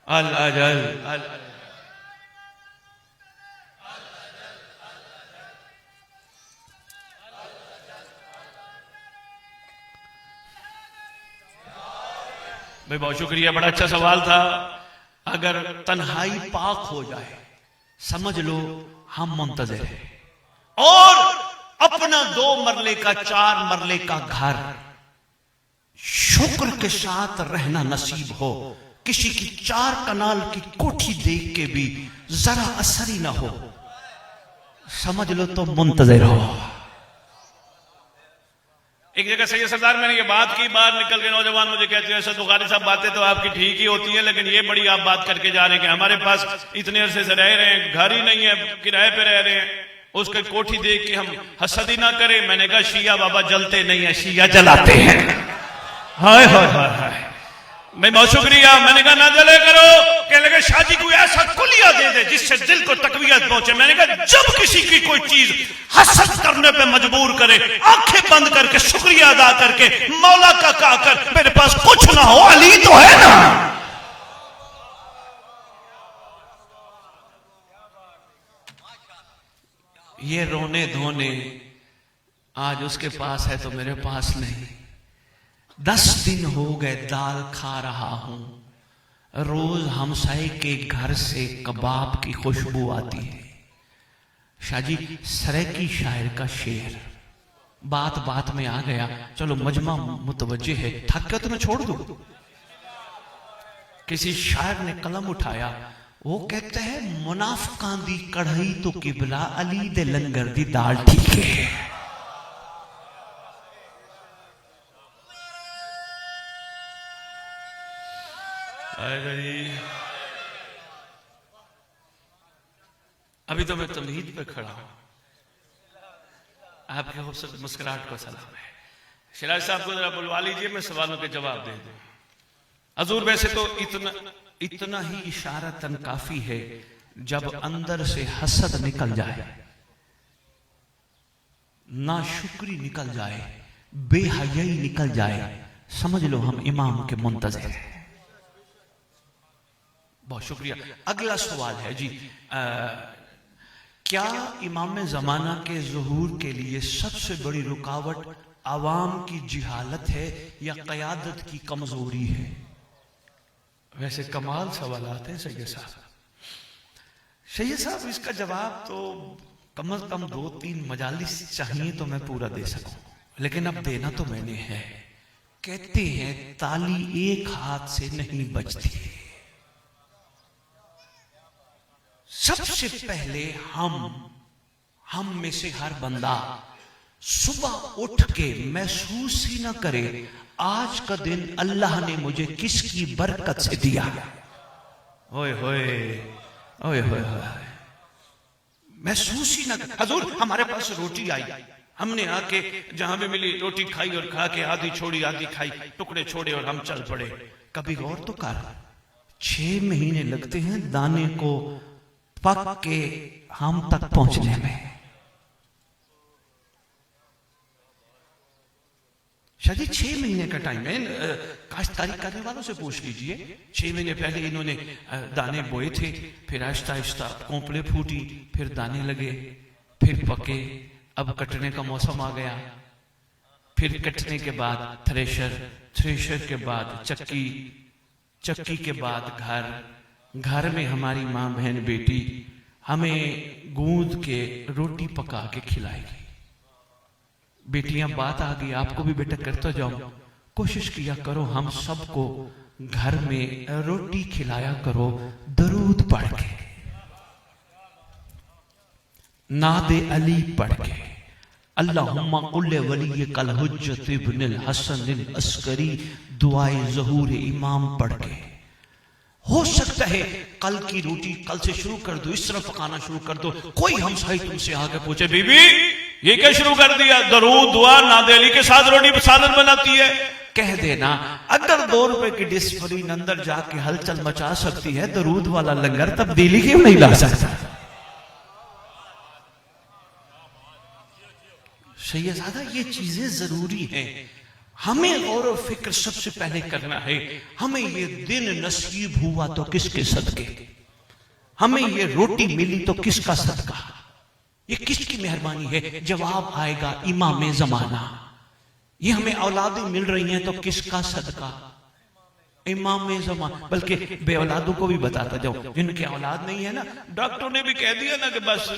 अल अजल भाई बहुत शुक्रिया, बड़ा अच्छा सवाल था। अगर तन्हाई पाक हो जाए समझ लो हम मुंतज़िर हैं और अपना 2 मरले का 4 मरले का घर शुक्र के साथ रहना नसीब हो, किसी की 4 कनाल की कोठी देख के भी जरा असर ही ना हो, समझ लो तो मुंतज़िर हो। एक जगह सैयद सरदार मैंने ये बात की, बाहर निकल के नौजवान मुझे कहते हैं सर बुखारी साहब बातें तो आपकी ठीक ही होती हैं, लेकिन ये बड़ी आप बात करके जा रहे हैं कि हमारे पास इतने अरसे से रह रहे हैं, घर ही नहीं है, किराए पे रह रहे हैं, उसके कोठी देख के हम हसद ही ना करें। मैंने कहा शिया बाबा जलते नहीं है, शिया जलाते हैं। हाय हाय हाय हाय, मैं बहुत शुक्रिया। मैंने कहा ना जले करो, कहने लगे शादी को ऐसा कुलिया दे दे जिससे दिल को तकवीयत पहुंचे। मैंने कहा जब किसी की कोई चीज हसद करने पे मजबूर करे, आंखें बंद करके शुक्रिया अदा करके मौला का कहकर मेरे पास कुछ ना हो, अली तो है ना। ये रोने धोने आज उसके पास है तो मेरे पास नहीं। 10 दिन हो गए दाल खा रहा हूं, रोज हमसाए के घर से कबाब की खुशबू आती है। शाहजी सरेकी शायर का शेर बात बात में आ गया, चलो मजमा मुतवज्जे है, थक के तुम्हें छोड़ दो। किसी शायर ने कलम उठाया, वो कहते हैं मुनाफिकां दी कढ़ाई तो किबला अली दे लंगर दी दाल ठीक है। अभी तो मैं तमहीद पे खड़ा हूं, आपके खूबसूरत मुस्कुराहट को सलाम है। शिराज साहब को जरा बुलवा लीजिए, मैं सवालों के जवाब दे दूं। हजूर वैसे तो इतना ही इशारतन काफी है, जब अंदर से हसद निकल जाए, नाशुक्री निकल जाए, बेहयाई निकल जाए, समझ लो हम इमाम के मुंतज़िर हैं। बहुत शुक्रिया। अगला सवाल है जी, क्या इमाम जमाना के ज़ुहूर के लिए सबसे बड़ी रुकावट आवाम की जिहालत है या क़यादत की कमजोरी है? वैसे कमाल सवालात हैं सैयद साहब। सैयद साहब इसका जवाब तो कम से कम 2-3 मजालिस चाहिए तो मैं पूरा दे सकूं, लेकिन अब देना तो मैंने है। कहते हैं ताली एक हाथ से नहीं बजती। सबसे पहले हम में से हर बंदा सुबह उठ के महसूस ही ना करे आज का दिन अल्लाह ने मुझे किसकी बरकत से दिया। ओए होए ओए होए, महसूस ही ना करे। हजूर हमारे पास रोटी आई, हमने आके जहां भी मिली रोटी खाई और खा के आधी छोड़ी आधी खाई, टुकड़े छोड़े और हम चल पड़े। कभी गौर तो कर, 6 महीने लगते हैं दाने को पक के हम तक पहुंचने में। शायद 6 महीने का टाइम है। काश्तकारी करने वालों से पूछ लीजिए, 6 महीने पहले इन्होंने दाने बोए थे, फिर आहिस्ता आहिस्ता कोंपले फूटी, फिर दाने लगे, फिर पके, अब कटने का मौसम आ गया, फिर कटने के बाद थ्रेशर, थ्रेशर के बाद चक्की, चक्की के बाद घर, घर में हमारी माँ बहन बेटी हमें गूंद के रोटी पका के खिलाएगी। बेटियां बात आ गई, आपको भी बेटा करता जाओ, कोशिश किया करो हम सबको घर में रोटी खिलाया करो दरूद पढ़ के, नादे अली पढ़ के, अल्लाहुम्मा कुल्ले वली कल हुज्जत इब्नुल हसन अल अस्करी दुआए ज़हूर इमाम पढ़ के। हो सकता है कल की रोटी कल से शुरू कर दो, इस तरह पकाना शुरू कर दो। कोई हमसाई तुमसे आके पूछे बीबी ये क्या शुरू कर दिया, दरूद दुआ नादे अली के साथ रोटी सादत बनाती है, कह देना अगर 2 रुपए की डिस्प्लिन अंदर जाके हलचल मचा सकती है, दरूद वाला लंगर तब्दीली क्यों नहीं ला सकता। सैयदजादा ये चीजें जरूरी हैं। हमें गौर व फिक्र सबसे पहले करना है, हमें ये दिन नसीब हुआ तो किसके सदके, हमें ये रोटी मिली तो किसका सदका, ये किसकी मेहरबानी है। जवाब आएगा इमाम जमाना। ये हमें औलादें मिल रही हैं तो किसका सदका, इमाम जमाना। बल्कि बे औलादों को भी बताता जाओ, जिनके औलाद नहीं है ना, डॉक्टर ने भी कह दिया ना कि बस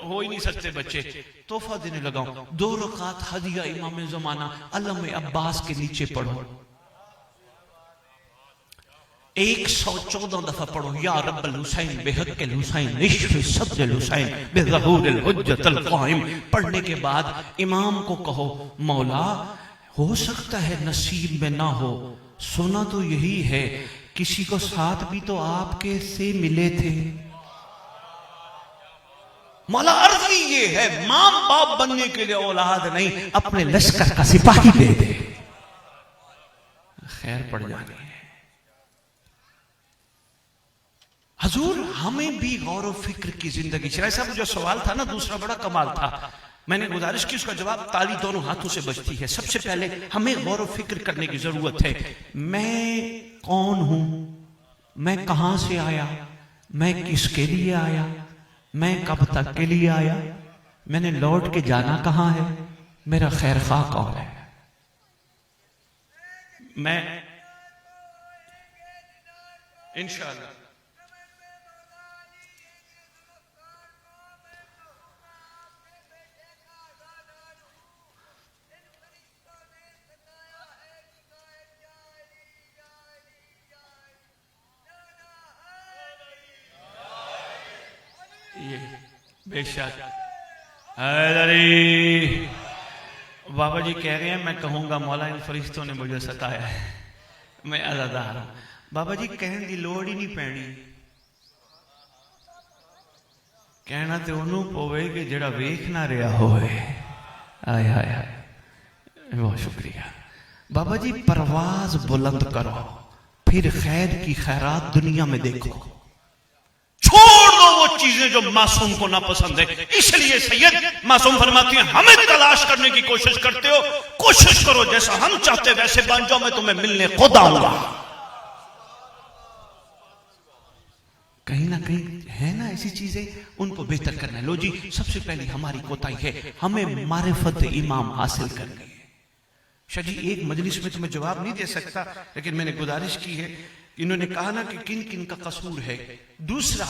हो ही नहीं सकते बच्चे, तोहफा देने लगाओ, 2 रकात हदिया इमाम जमाना अलम अब्बास के नीचे पढ़ो, 114 दफा पढ़ो, या रब्बल हुसैन बेहक्किल हुसैन इश्फ़ सद्रिल हुसैन बिज़हूरिल हुज्जतिल क़ाइम। पढ़ने के बाद इमाम को कहो, मौला हो सकता है नसीब में ना हो, सुना तो यही है किसी को साथ भी तो आपके से मिले थे। मौला अर्जी ये है, मां बाप बनने के लिए औलाद नहीं, अपने लश्कर का सिपाही दे दे, खैर पड़ जानी है। हजूर हमें भी गौर व फिक्र की जिंदगी। शराय साहब जो सवाल था ना दूसरा बड़ा कमाल था, मैंने गुजारिश की उसका जवाब ताली दोनों हाथों से बजती है। सबसे पहले हमें गौर व फिक्र करने की जरूरत है, मैं कौन हूं, मैं कहां से आया, मैं किसके लिए आया, मैं कब तक के लिए आया, मैंने लौट के जाना कहां है, मेरा खैर खा कौन है। मैं इंशाअल्लाह ये बेशक हैदरी बाबा जी कह रहे हैं, मैं कहूंगा मौला इन फरिश्तों ने मुझे सताया है, मैं अज़ादार हूं। बाबा जी कहने की लोड़ ही नहीं पैनी, कहना तो उन्हों पवे कि जड़ा वेख ना रहा होए। आय हाय हाय, बहुत शुक्रिया बाबा जी। परवाज बुलंद करो, फिर खैर की खैरात दुनिया में देखो, छोड़ दो वो चीजें जो मासूम को ना पसंद है। इसलिए सैयद मासूम फरमाती हैं, हमें तलाश करने की कोशिश करते हो, कोशिश करो जैसा हम चाहते वैसे बन जाओ, मैं तुम्हें मिलने खुद आऊंगा। कहीं ना कहीं है ना ऐसी चीजें, उनको बेहतर करना है। लो जी, सबसे पहली हमारी कोताही है, हमें मारिफत इमाम हासिल करनी है। शाह जी एक मजलिस में तुम्हें जवाब नहीं दे सकता, लेकिन मैंने गुजारिश की है, इन्होंने कहा ना कि किन किन का कसूर है। दूसरा,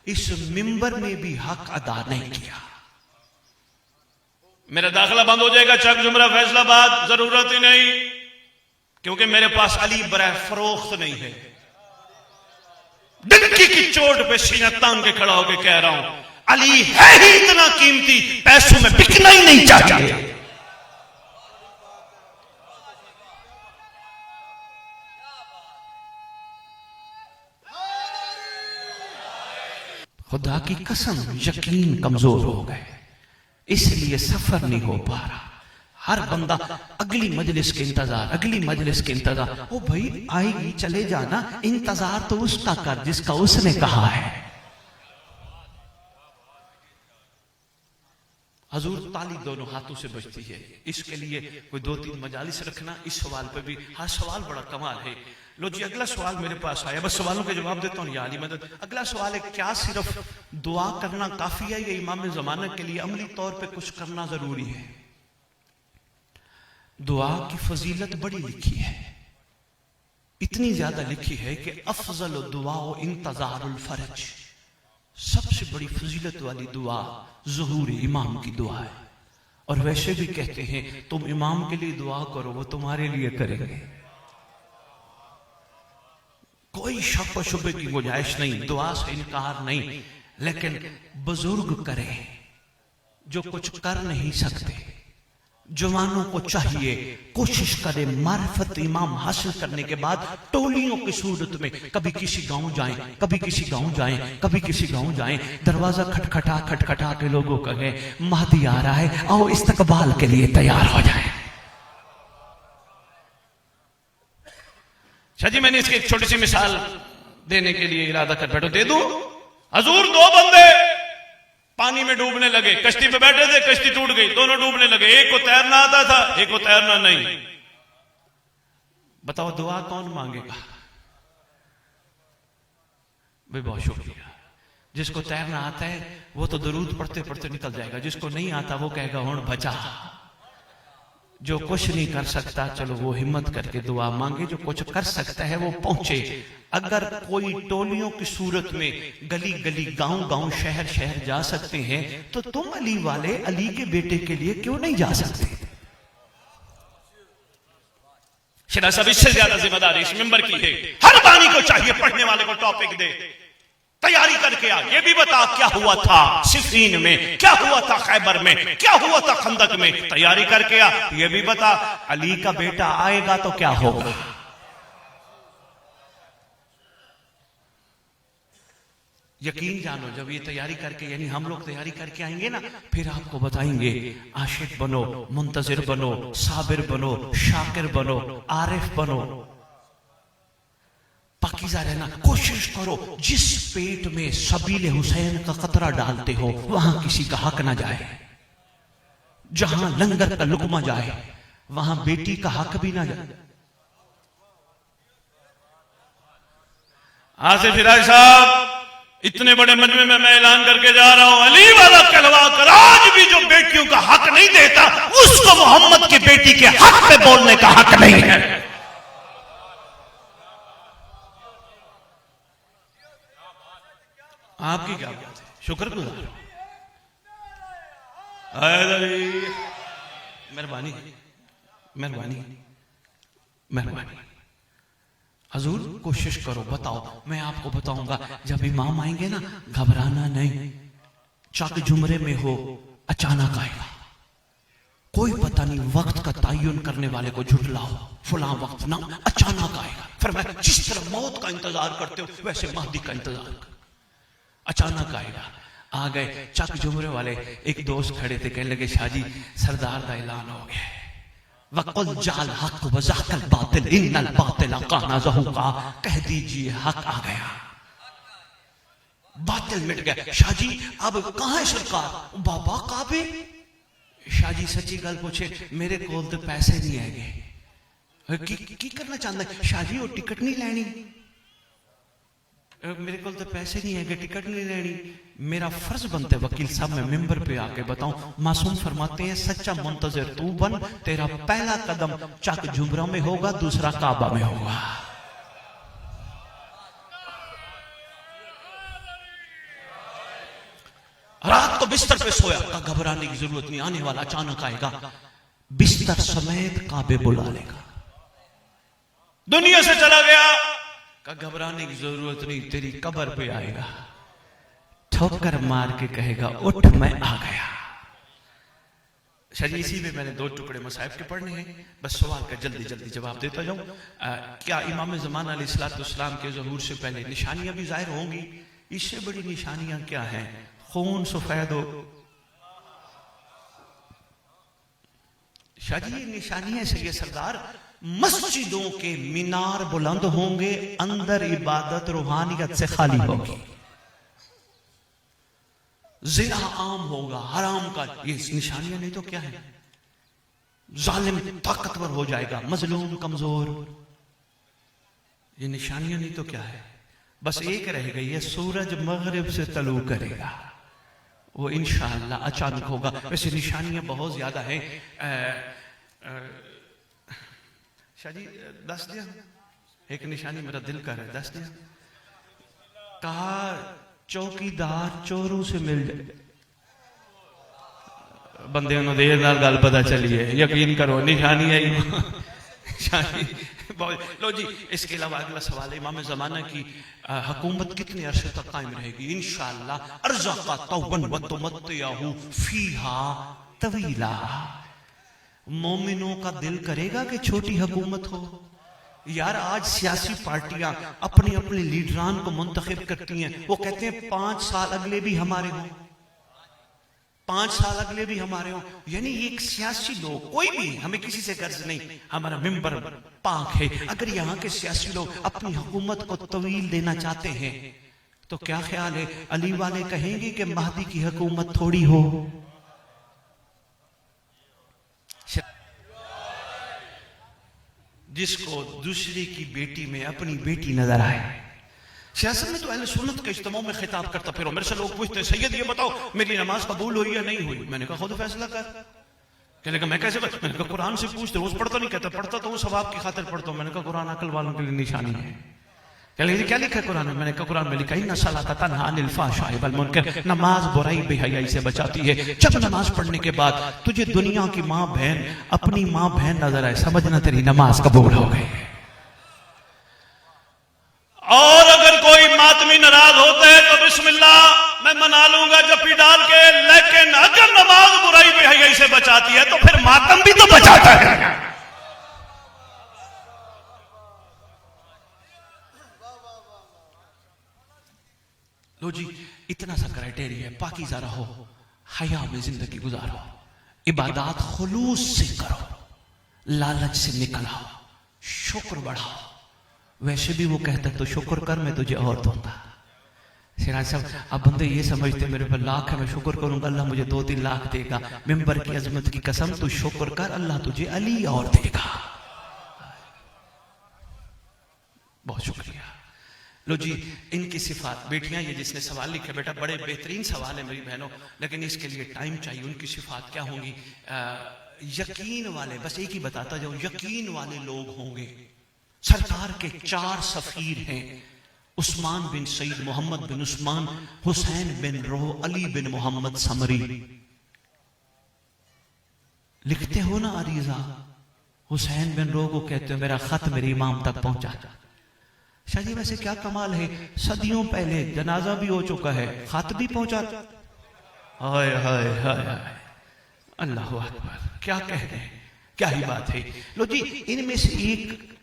इस मिंबर में भी हक अदा नहीं किया। मेरा दाखिला बंद हो जाएगा चक जुमरा फैसलाबाद, जरूरत ही नहीं, क्योंकि मेरे पास अली बराह फरोख्त नहीं है। डंकी की चोट पे सीना तान के खड़ा होकर कह रहा हूं, अली है ही इतना कीमती, पैसों में बिकना ही नहीं चाहिए। खुदा की कसम यकीन कमजोर हो गए, इसलिए सफर नहीं हो पा रहा। हर बंदा अगली मजलिस के इंतजार, अगली मजलिस के इंतजार। ओ भाई आएगी चले जाना, इंतजार तो उसका कर जिसका उसने कहा है। हजूर ताली दोनों हाथों से बजती है, इसके लिए कोई 2-3 मजालिस रखना। इस सवाल पे भी हर सवाल बड़ा कमाल है। लो जी अगला सवाल मेरे पास आया, बस सवालों के जवाब देता हूँ या अली मदद। अगला सवाल है, क्या सिर्फ दुआ करना काफी है या इमाम ज़माना के लिए अमली तौर पे कुछ करना जरूरी है? दुआ की फजीलत बड़ी लिखी है, इतनी ज्यादा लिखी है कि अफजल दुआ इंतजारुल फरज, सबसे बड़ी फजीलत वाली दुआ ज़ुहूर इमाम की दुआ है। और वैसे भी कहते हैं तुम इमाम के लिए दुआ करो, वो तुम्हारे लिए करेंगे, कोई शक व शुबे की गुंजाइश नहीं, दुआ से इनकार नहीं। लेकिन बुजुर्ग करें जो कुछ कर नहीं सकते, जवानों को चाहिए कोशिश करें मारिफत इमाम हासिल करने के बाद टोलियों की सूरत में कभी किसी गांव जाएं, कभी किसी गांव जाएं, कभी किसी गांव जाएं, दरवाजा खटखटा खटखटा के लोगों कहे महदी आ रहा है, आओ इस्तकबाल के लिए तैयार हो जाए। शाह जी मैंने इसकी एक छोटी सी मिसाल देने के लिए इरादा कर बैठो, दे दूं? हजूर 2 बंदे पानी में डूबने लगे, कश्ती पे बैठे थे, कश्ती टूट गई, दोनों डूबने लगे। एक को तैरना आता था, एक को तैरना नहीं। बताओ दुआ कौन मांगेगा? भाई बहुत शुक्रिया। जिसको तैरना आता है वो तो दरूद पढ़ते पढ़ते निकल जाएगा, जिसको नहीं आता वो कहेगा हुण बचा। जो कुछ नहीं कर सकता चलो वो हिम्मत करके दुआ मांगे, जो कुछ कर सकता है वो पहुंचे। अगर कोई टोलियों की सूरत में गली गली गांव गांव शहर शहर जा सकते हैं तो तुम अली वाले अली के बेटे के लिए क्यों नहीं जा सकते? शेरा साहब इससे ज्यादा जिम्मेदारी इस मिंबर की है। हर बानी को चाहिए पढ़ने वाले को टॉपिक दे, तैयारी करके आ। ये भी बता क्या हुआ था सिफीन में, क्या हुआ था खैबर में, क्या हुआ था खंदक में। तैयारी करके आ। ये भी बता अली का बेटा आएगा तो क्या होगा। यकीन जानो जब ये तैयारी करके यानी हम लोग तैयारी करके आएंगे ना, फिर आपको बताएंगे आशिक बनो, मुंतजिर बनो, साबिर बनो, शाकिर बनो, आरिफ बनो, पाकीज़ा रहना। कोशिश करो जिस पेट में सबीले हुसैन का कतरा डालते हो वहां किसी का हक ना जाए। जहां लंगर का लुकमा जाए वहां बेटी का हक भी ना जाए। आसिफ फिराज साहब इतने बड़े मजमे में मैं ऐलान करके जा रहा हूं, अली वाला कहलवा कर आज भी जो बेटियों का हक नहीं देता उसको मोहम्मद की बेटी के हक पे बोलने का हक नहीं है। आपकी क्या बात है, शुक्रगुजार। मेहरबानी मेहरबानी मेहरबानी। हजूर कोशिश करो, बताओ, मैं आपको बताऊंगा। जब इमाम आएंगे ना घबराना नहीं। चक जुमरे में हो अचानक आएगा, कोई पता नहीं, वक्त का तयन करने वाले को झुठलाओ, फुला वक्त ना, अचानक आएगा। फिर मैं जिस तरह मौत का इंतजार करते हो वैसे महदी का इंतजार कर, अचानक आएगा। आ गए चक जुमरे वाले, एक दोस्त खड़े थे, कहने लगे शाहजी सरदार का ऐलान हो गया। वक़ुल जाल हक वज़हकल बातिल इन्नल बातिल काना ज़हूक़ा, कह दीजिए हक आ गया, बातिल मिट गया। शाहजी अब कहां है सरकार? बाबा काबे। शाहजी सच्ची गल पूछे, मेरे कोल तो पैसे नहीं है। की करना चाहता है? शाहजी वो टिकट नहीं लेनी, मेरे को तो पैसे नहीं है, टिकट नहीं लेनी। मेरा फर्ज बनता है वकील साहब मैं मिंबर पे आके बताऊं। मासूम फरमाते हैं सच्चा मुंतजिर तू बन, तेरा पहला कदम चक जुमरा में होगा, दूसरा काबा में होगा। रात को बिस्तर पे सोया, का घबराने की जरूरत नहीं, आने वाला अचानक आएगा, बिस्तर समेत काबे बुला लेगा। दुनिया से चला गया, का घबराने की जरूरत नहीं, तेरी कब्र पे आएगा, ठोकर मार के कहेगा उठ मैं आ गया। शायद इसी में मैंने 2 टुकड़े मसाइब के पढ़ने हैं, बस सवाल का जल्दी जल्दी जवाब देता जाऊं। क्या इमाम ज़मान अलैहिस्सलाम के ज़हूर से पहले निशानियां भी जाहिर होंगी? इससे बड़ी निशानियां क्या हैं? खून सफेद हो। शायद ये निशानियां से ये सरदार, मस्जिदों के मीनार बुलंद होंगे, अंदर इबादत रूहानियत से खाली होगी, जिना आम होगा, हराम का। ये निशानियां नहीं तो क्या है? जालिम ताकतवर हो जाएगा, मजलूम कमजोर। ये निशानियां नहीं तो क्या है? बस एक रह गई है, सूरज मगरिब से तलू करेगा, वो इंशाअल्लाह अचानक होगा। वैसे निशानियां बहुत ज्यादा हैं। शाहजी 10 दिया, एक निशानी मेरा दिल कर है, 10 दिया। कहा चौकीदार चोरों से मिल जाए, बंदे ने देर नाल गल पता चली है, यकीन करो निशानी है। लो जी, इसके अलावा अगला सवाल है, इमाम ज़माना की हुकूमत कितने अरसे तक कायम रहेगी? इंशाअल्लाह अर्ज़क़ा तौबन व तुमत्तियाहु फीहा तवीला। मोमिनों का दिल करेगा कि छोटी हुकूमत हो? यार आज सियासी पार्टियां अपने अपने लीडरान को मुंतखब करती हैं, वो कहते हैं 5 साल अगले भी हमारे हों, 5 साल अगले भी हमारे हों। यानी एक सियासी लोग, कोई भी, हमें किसी से गर्ज नहीं, हमारा मिंबर पाक है। अगर यहाँ के सियासी लोग अपनी हुकूमत को तवील देना चाहते हैं तो क्या ख्याल है, अली वाले कहेंगे कि महदी की हुकूमत थोड़ी हो? जिसको दूसरे की बेटी में अपनी बेटी नजर आए। सियासत में तो अहले सुन्नत के इज्तिमा में खिताब करता फिर मेरे से लोग पूछते हैं सैयद ये बताओ मेरी नमाज कबूल हुई या नहीं हुई। मैंने कहा खुद फैसला कर। कहने का मैं कैसे मैंने कहा कुरान से पूछते, रोज पढ़ता नहीं, कहता पढ़ता तो सवाब की खातिर पढ़ता हूं। मैंने कहा कुरान अकल वालों के लिए निशानी है। कहने क्या लिखा है कुरान में? मैंने कहा कुरान में लिखा इन्ना सलात तन्हा अनिल फ़ाहशाइ वल मुनकर, नमाज बुराई बेहयाई से बचाती है। जब नमाज पढ़ने के बाद तुझे दुनिया की माँ बहन अपनी माँ बहन नजर आए, समझना तेरी नमाज कबूल हो गई। और अगर कोई मातमी नाराज होते हैं तो बिस्मिल्लाह मैं मना लूंगा जप्पी डाल के, लेकिन अगर नमाज बुराई बेहयाई से बचाती है तो फिर मातम भी तो बचाता है। लो जी, इतना सा क्राइटेरिया है, पाकीज़ा रहो, हया में जिंदगी गुजारो, इबादत खुलूस से करो, लालच से निकल आओ, शुक्र बढ़ाओ। वैसे भी वो कहता तो शुक्र कर, मैं तुझे और दूंगा। सिराज साहब, अब बंदे ये समझते मेरे पर लाख है, मैं शुक्र करूंगा अल्लाह मुझे 2-3 लाख देगा। मिंबर की अजमत की कसम, तू शुक्र कर, अल्लाह तुझे अली और देगा। बहुत शुक्रिया। लो जी, इनकी सिफात, बेटियां ये जिसने सवाल लिखे बेटा बड़े बेहतरीन सवाल है मेरी बहनों, लेकिन इसके लिए टाइम चाहिए। उनकी सिफात क्या होंगी? यकीन वाले, बस एक ही बताता जाऊं, यकीन वाले लोग होंगे। सरकार के 4 सफीर हैं, उस्मान बिन सईद, मोहम्मद बिन उस्मान, हुसैन बिन रोह, अली बिन मोहम्मद समरी। लिखते हो ना अरीजा, हुसैन बिन रोह को कहते हो मेरा खत मेरे इमाम तक पहुंचा। शाह जी वैसे क्या कमाल है, सदियों पहले जनाजा भी हो चुका है, खत भी पहुंचा। हाय हाय हाय, अल्लाह अकबर, क्या कह रहे हैं, क्या ही बात है। लो जी, इनमें से एक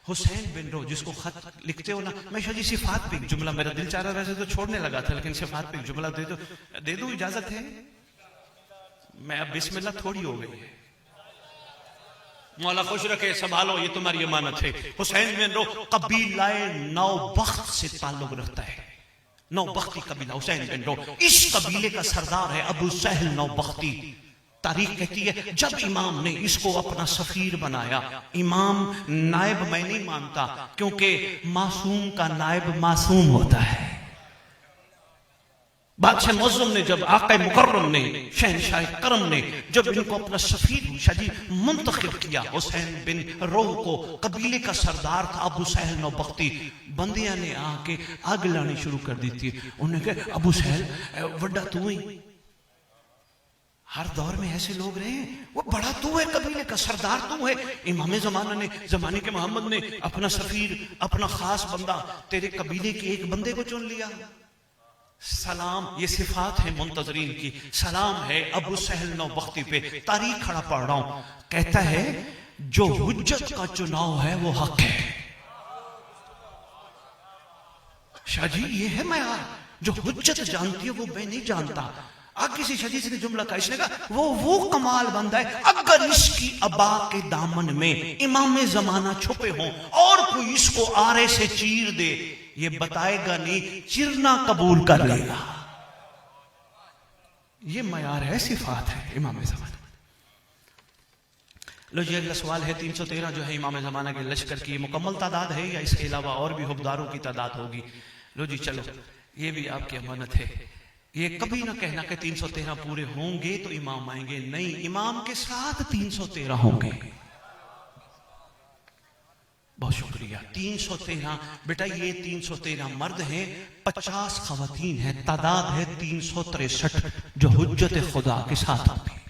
हुसैन बिन रो, जिसको खत लिखते हो ना, मैं शाह जी सिफात पे एक जुमला, मेरा दिल चाह रहा वैसे तो छोड़ने लगा था, लेकिन सिफात पे एक जुमला दे दो, इजाजत है? मैं अब बिस्मिल्लाह थोड़ी हो गई है। मौला खुश रखे, संभालो, ये तुम्हारी अमानत है। हुसैन बिन रो कबीलाए नौबख्त से ताल्लुक रखता है। नौबख्ती कबीला हुसैन बिन रो, इस कबीले का सरदार है अबू सहल नौबख्ती। तारीख कहती है जब इमाम ने इसको अपना सफीर बनाया, इमाम नायब मैं नहीं मानता, क्योंकि मासूम का नायब मासूम होता है। बादशाह मुअज़्ज़म ने, जब आक़ा मुकर्रम ने, शहंशाह करम ने जब इनको अपना सफीर शाह जी मुंतखब किया, हुसैन बिन रोह को, कबीले का सरदार था अबू सहल नौबख्ती, बंदियां ने आके आग लानी शुरू कर दी थी। उन्होंने कहा अबू सहल वड्डा तू ही, हर दौर में ऐसे लोग रहे हैं, वो बड़ा तू है, कबीले का सरदार तू है। इमाम ज़माना ने, जमाने के मोहम्मद ने अपना सफीर, अपना खास बंदा तेरे कबीले के एक बंदे को चुन लिया। सलाम, ये सिफात है मुंतजरीन की, सलाम है अबू सहल नौबख्ती पे। तारीख खड़ा पढ़ रहा हूं, कहता है जो हुज्जत का चुनाव है वो हक है। शाह जी ये है मयार, जो हुज्जत जानती है वो मैं नहीं जानता। आगे किसी शदीद ने जुमला कहा, इसने कहा वो कमाल बंदा है अगर इसकी अबा के दामन में इमाम जमाना छुपे हों और कोई इसको आरे से चीर दे, ये बताएगा नहीं, चिरना कबूल कर लेगा। ये मयार है, सिफात है इमाम जमाना। लो जी, अगला सवाल है 313 जो है इमाम जमाना के लश्कर की मुकम्मल तादाद है या इसके अलावा और भी हुक्मदारों की तादाद होगी? लो जी चलो, ये भी आपकी अमानत है। ये कभी ना कहना कि 313 पूरे होंगे तो इमाम आएंगे, नहीं, इमाम के साथ 313 होंगे। बहुत शुक्रिया। 313 बेटा, ये 313 मर्द हैं, 50 खवातीन हैं, तादाद है 363 जो हुज्जत खुदा के साथ होंगे।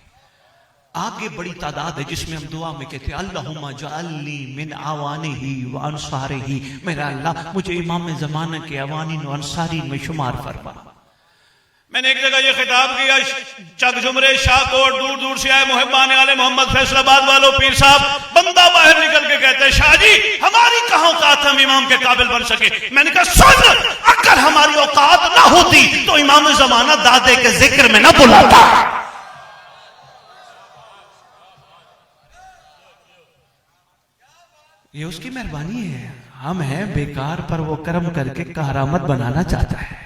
आगे बड़ी तादाद है जिसमें हम दुआ में कहते हैं अल्लाहुम्मा जअल्नी मिन आवानिही व अंसारिही, मेरा अल्लाह मुझे इमाम ज़माना के अवानी व अंसारी में शुमार फरमा। मैंने एक जगह ये खिताब किया, चक झुमरे शाहकोट दूर दूर से आए मुहिब्बान आले मोहम्मद, फैसलाबाद वालों, पीर साहब, बंदा बाहर निकल के कहते हैं शाह जी हमारी कहाँ औकात हम इमाम के काबिल बन सके। मैंने कहा सुन, अगर हमारी औकात ना होती तो इमाम ज़माना दादे के जिक्र में ना बुलाता। ये उसकी मेहरबानी है, हम हैं बेकार पर वो कर्म करके करामत बनाना चाहता है।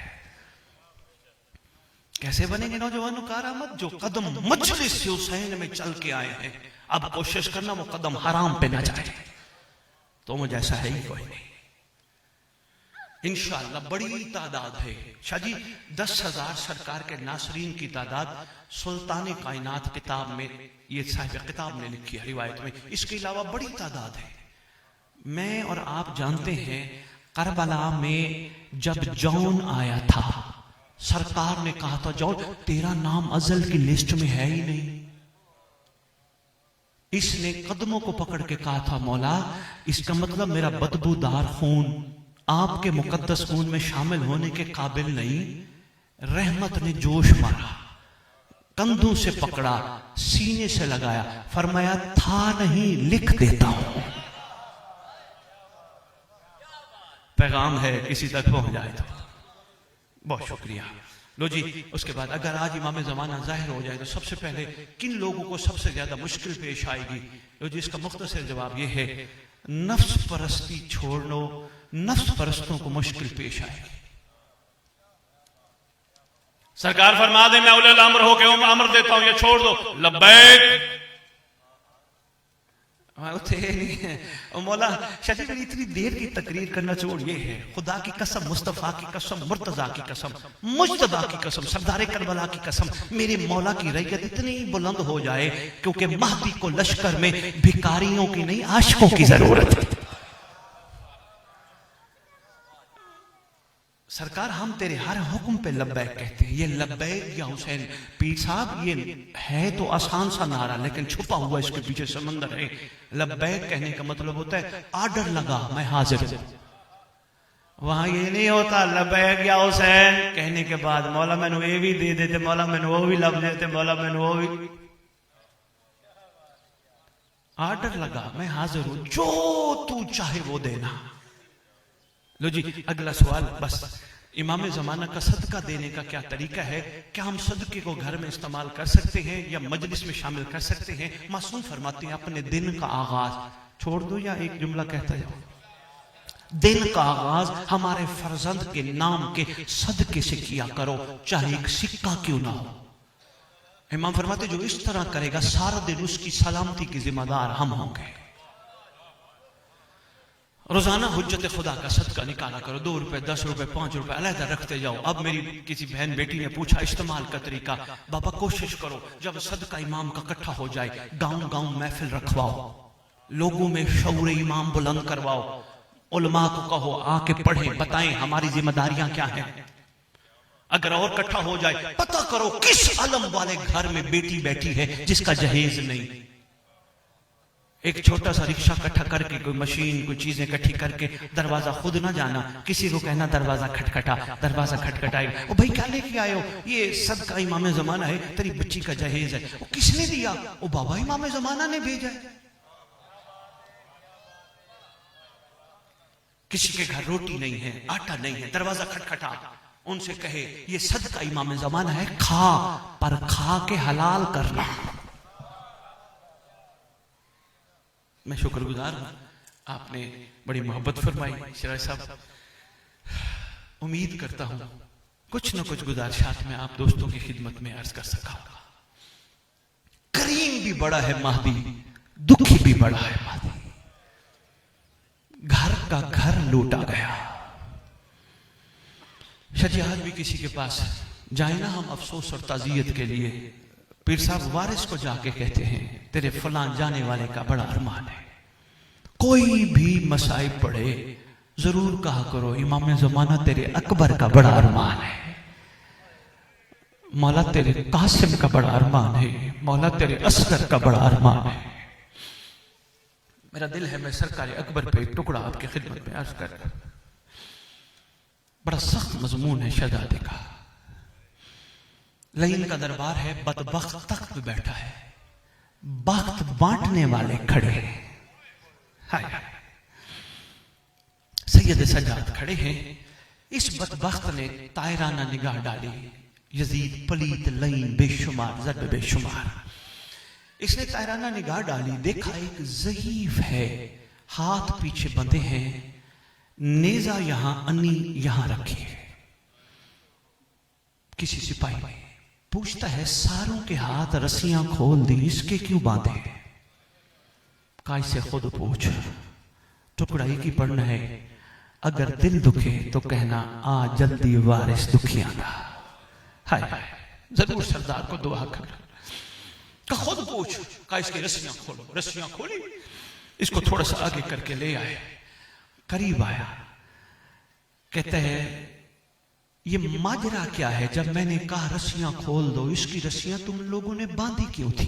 कैसे बनेंगे नौजवानों करामत? जो कदम मजलिस हुसैन में चल के आए हैं, अब कोशिश करना वो कदम हराम पे ना जाए। तो मुझे ऐसा है ही कोई नहीं। इंशाअल्लाह बड़ी तादाद है शाह जी, 10,000 सरकार के नासरीन की तादाद सुल्तान कायनात किताब में, ये साहिब किताब ने लिखी है रिवायत में, इसके अलावा बड़ी तादाद है। मैं और आप जानते हैं करबला में जब जौन आया था, सरकार ने कहा था जौन तेरा नाम अजल की लिस्ट में है ही नहीं। इसने कदमों को पकड़ के कहा था मौला इसका मतलब मेरा बदबूदार खून आपके मुकद्दस खून में शामिल होने के काबिल नहीं। रहमत ने जोश मारा, कंधों से पकड़ा, सीने से लगाया, फरमाया था नहीं लिख देता हूं। पैगाम है किसी तक पहुंच जाए तो बहुत शुक्रिया। लो जी, उसके बाद अगर आज इमाम ज़माना जाहिर हो जाए तो सबसे पहले किन लोगों को सबसे ज्यादा मुश्किल पेश आएगी? लो जी, इसका मुख्तसर जवाब यह है नफ्स परस्ती छोड़ लो, नफ्स परस्तों को मुश्किल पेश आएगी। सरकार फरमा दे मैं उलिल अम्र होके अमर देता हूं, ये छोड़ दो, लब्बैक। मौला शादी मेरी इतनी देर की तकरीर करना छोड़िए है, खुदा की कसम, मुस्तफा की कसम, मुर्तजा की कसम, मुज्तबा की कसम, सरदार करबला की कसम, मेरे मौला की रैयत इतनी बुलंद हो जाए क्योंकि महदी को लश्कर में भिखारियों की नहीं आशिकों की जरूरत है। सरकार हम तेरे हर हुक्म पे लब्बैक कहते हैं। ये लब्बैक या हुसैन पीर साहब ये है तो आसान सा नारा, लेकिन छुपा हुआ इसके पीछे समंदर है। लब्बैक कहने का मतलब होता है आर्डर लगा मैं हाजिर हूं। वहां ये नहीं होता लब्बैक या हुसैन कहने के बाद मौला मैंने ये भी दे देते, मौला मैंने वो भी लब देते, मौला मैंने वो भी। आर्डर लगा मैं हाजिर हूं, जो तू चाहे वो देना। लो जी, अगला सवाल बस इमाम ज़माना का सदका देने का क्या तरीका है? क्या हम सदके को घर में इस्तेमाल कर सकते हैं या मजलिस में शामिल कर सकते हैं? मासूम फरमाते हैं अपने दिन का आगाज छोड़ दो, या एक जुमला कहता जाओ, दिन का आगाज हमारे फर्जंद के नाम के सदके से किया करो, चाहे एक सिक्का क्यों ना हो। इमाम फरमाते जो इस तरह करेगा सारा दिन उसकी सलामती की जिम्मेदार हम होंगे। रोजाना हुज्जत खुदा का सदका निकाला करो, 2 रुपए 10 रुपए 5 रुपए अलहदा रखते जाओ। अब मेरी किसी बहन बेटी ने पूछा इस्तेमाल का तरीका, बाबा कोशिश करो जब सदका इमाम का इकट्ठा हो जाए गांव गांव महफिल रखवाओ, लोगों में शऊर इमाम बुलंद करवाओ, उलमा को कहो आके पढ़े बताएं हमारी जिम्मेदारियां क्या हैं। अगर और इकट्ठा हो जाए पता करो किस आलम वाले घर में बेटी बैठी है जिसका जहेज नहीं। एक छोटा सा रिक्शा इकट्ठा करके कोई मशीन कोई चीजें इकट्ठी करके दरवाजा खुद ना जाना, किसी को कहना दरवाजा खटखटा, दरवाजा खटखटाएगा, ओ भाई क्या लेके आए हो? ये सदका इमाम ज़माना है, तेरी बच्ची का जहेज है। वो किसने दिया? ओ बाबा इमाम ज़माना ने भेजा है। किसी के घर रोटी नहीं है, आटा नहीं है, दरवाजा खटखटा, उनसे कहे ये सदका इमाम ज़माना है, खा पर खा के हलाल करना। मैं शुक्रगुजार हूं, आपने बड़ी मोहब्बत फरमाई शराय साहब। उम्मीद करता हूं कुछ न कुछ गुजारिशात में आप दोस्तों की खिदमत में अर्ज कर सका होगा। करीम भी बड़ा है महदी, दुखी भी बड़ा है महदी। घर का घर लूटा गया। शायद आज भी किसी के पास जाए ना हम अफसोस और ताजियत के लिए, पीर साहब वारिस को जाके कहते हैं तेरे फलां जाने वाले का बड़ा अरमान है। कोई भी मसाइब पड़े जरूर कहा करो इमाम ज़माना तेरे अकबर का बड़ा अरमान है, मौला तेरे कासिम का बड़ा अरमान है, मौला तेरे असगर का बड़ा अरमान है। मेरा दिल है मैं सरकारी अकबर पे एक टुकड़ा आपकी खिदमत में अर्ज कर। बड़ा सख्त मजमून है शहजादे का। लईन का दरबार है, बदबख्त तख्त पे बैठा है, बख्त बांटने वाले खड़े हैं। हाय सैयद सज्जाद खड़े हैं। इस बदबख्त ने तायराना निगाह डाली, यजीद पलीत लईन बेशुमार ज़र्ब बेशुमार। इसने तायराना निगाह डाली, देखा एक ज़ईफ है, हाथ पीछे बंधे हैं, नेजा यहां अन्नी यहां रखी है। किसी सिपाही पूछता है सारों के हाथ रस्सियां खोल दी, इसके क्यों बांधे? काय से खुद पूछ, टुकड़ा एक ही पढ़ना है। अगर दिल दुखे तो कहना आ जल्दी वारिस दुखियां का। हाय हाय, जरूर सरदार को दुआ कर। का खुद पूछ, का इसकी रस्सियां खोलो। रस्सियां खोली, इसको थोड़ा सा आगे करके ले आए, करीब आया, कहते हैं ये माजरा क्या है? जब मैंने कहा रस्सियां खोल दो, इसकी रस्सियां तुम लोगों ने बांधी क्यों थी?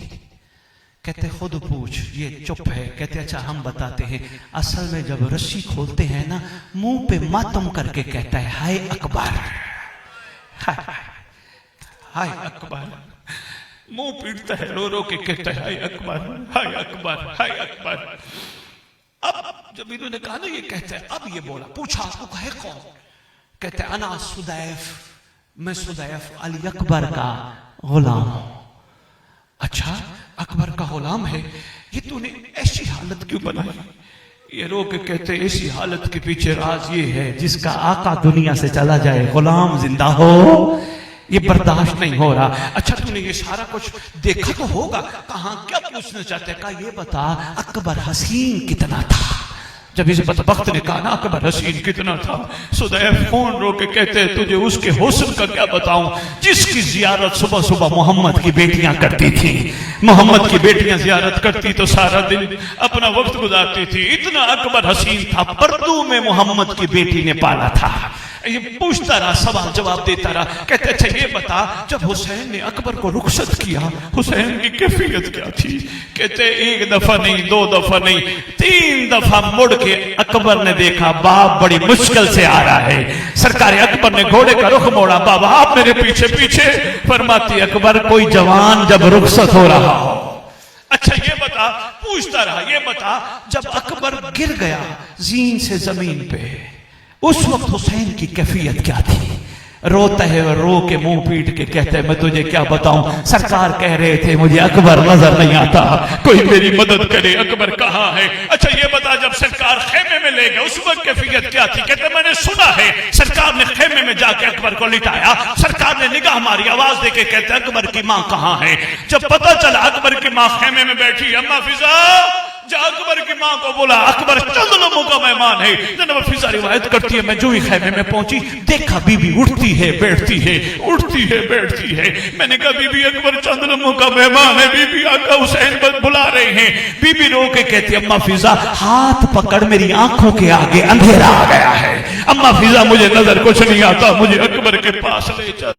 कहते खुद पूछ। ये चुप है। कहते अच्छा हम बताते हैं। असल में जब रस्सी खोलते हैं ना, मुंह पे मातम करके कहता है हाय अकबर, हाय अकबर। मुंह पीटता है, रो रो के कहता है हाय अकबर, हाय अकबर, हाय अकबर। अब जब इन्होंने कहा ना ये कहता है, अब ये बोला, पूछा आपको है कौन? कहते अना सुदैफ, मैं सुदैफ अली अकबर का गुलाम हूं। अच्छा, अकबर का गुलाम है, ये तूने ऐसी हालत क्यों बनाई? ये रो के कहते ऐसी हालत के पीछे राज ये है, जिसका आका दुनिया से चला जाए, गुलाम जिंदा हो, ये बर्दाश्त नहीं हो रहा। अच्छा तूने ये सारा कुछ देखा तो होगा। कहां क्या पूछना चाहते? कहा ये बता अकबर हसीन कितना था? जब इस बदबख्त ने कहा ना अकबर हसीन कितना था, सुदैफ फोन रो के कहते तुझे उसके हुस्न का क्या बताऊं, जिसकी जियारत सुबह सुबह मोहम्मद की बेटियां करती थी। मोहम्मद की बेटियां जियारत करती तो सारा दिन अपना वक्त गुजारती थी। इतना अकबर हसीन था, पर्दू में मोहम्मद की बेटी ने पाला था। ये पूछता रहा, सवाल जवाब देता रहा। कहते अच्छा ये बता, जब हुसैन ने अकबर को रुखसत किया, हुसैन की कैफियत क्या थी? कहते एक दफा नहीं, दो दफा नहीं, 3 दफा मुड़ के अकबर ने देखा बाप बड़ी मुश्किल से आ रहा है। सरकार अकबर ने घोड़े का रुख मोड़ा, बाबा आप मेरे पीछे पीछे। फरमाती अकबर कोई जवान जब रुखसत हो रहा हो। अच्छा ये बता, पूछता रहा, ये बता जब अकबर गिर गया जीन से जमीन पे, उस वक्त हुसैन की कैफियत क्या थी? रोता है, रो के मुंह पीट के कहते हैं मैं तुझे क्या बताऊं, सरकार कह रहे थे मुझे अकबर नजर नहीं आता, कोई मेरी मदद करे, अकबर कहाँ है? अच्छा ये बता जब सरकार खेमे में ले गए, उस वक्त कैफियत क्या थी? कहते मैंने सुना है सरकार ने खेमे में जाके अकबर को लिटाया, सरकार ने निगाह मारी, आवाज देके कहते अकबर की माँ कहाँ है? जब पता चला अकबर की माँ खेमे में बैठी, अम्मा फिजा अकबर की मां को बोला, अकबर चंद लोगों का मेहमान है। जनाब फिजा रिवायत करती है मैं जो ही खेमे में पहुंची, देखा बीबी उठती है बैठती है, उठती है बैठती है। मैंने कहा बीबी अकबर चंद लोगों का मेहमान है, बीबी आका हुसैन पर बुला रहे हैं। बीबी रो के कहती अम्मा फिजा हाथ पकड़, मेरी आंखों के आगे अंधेरा आ गया है, अम्मा फिजा मुझे नजर कुछ नहीं आता, मुझे अकबर के पास ले चल।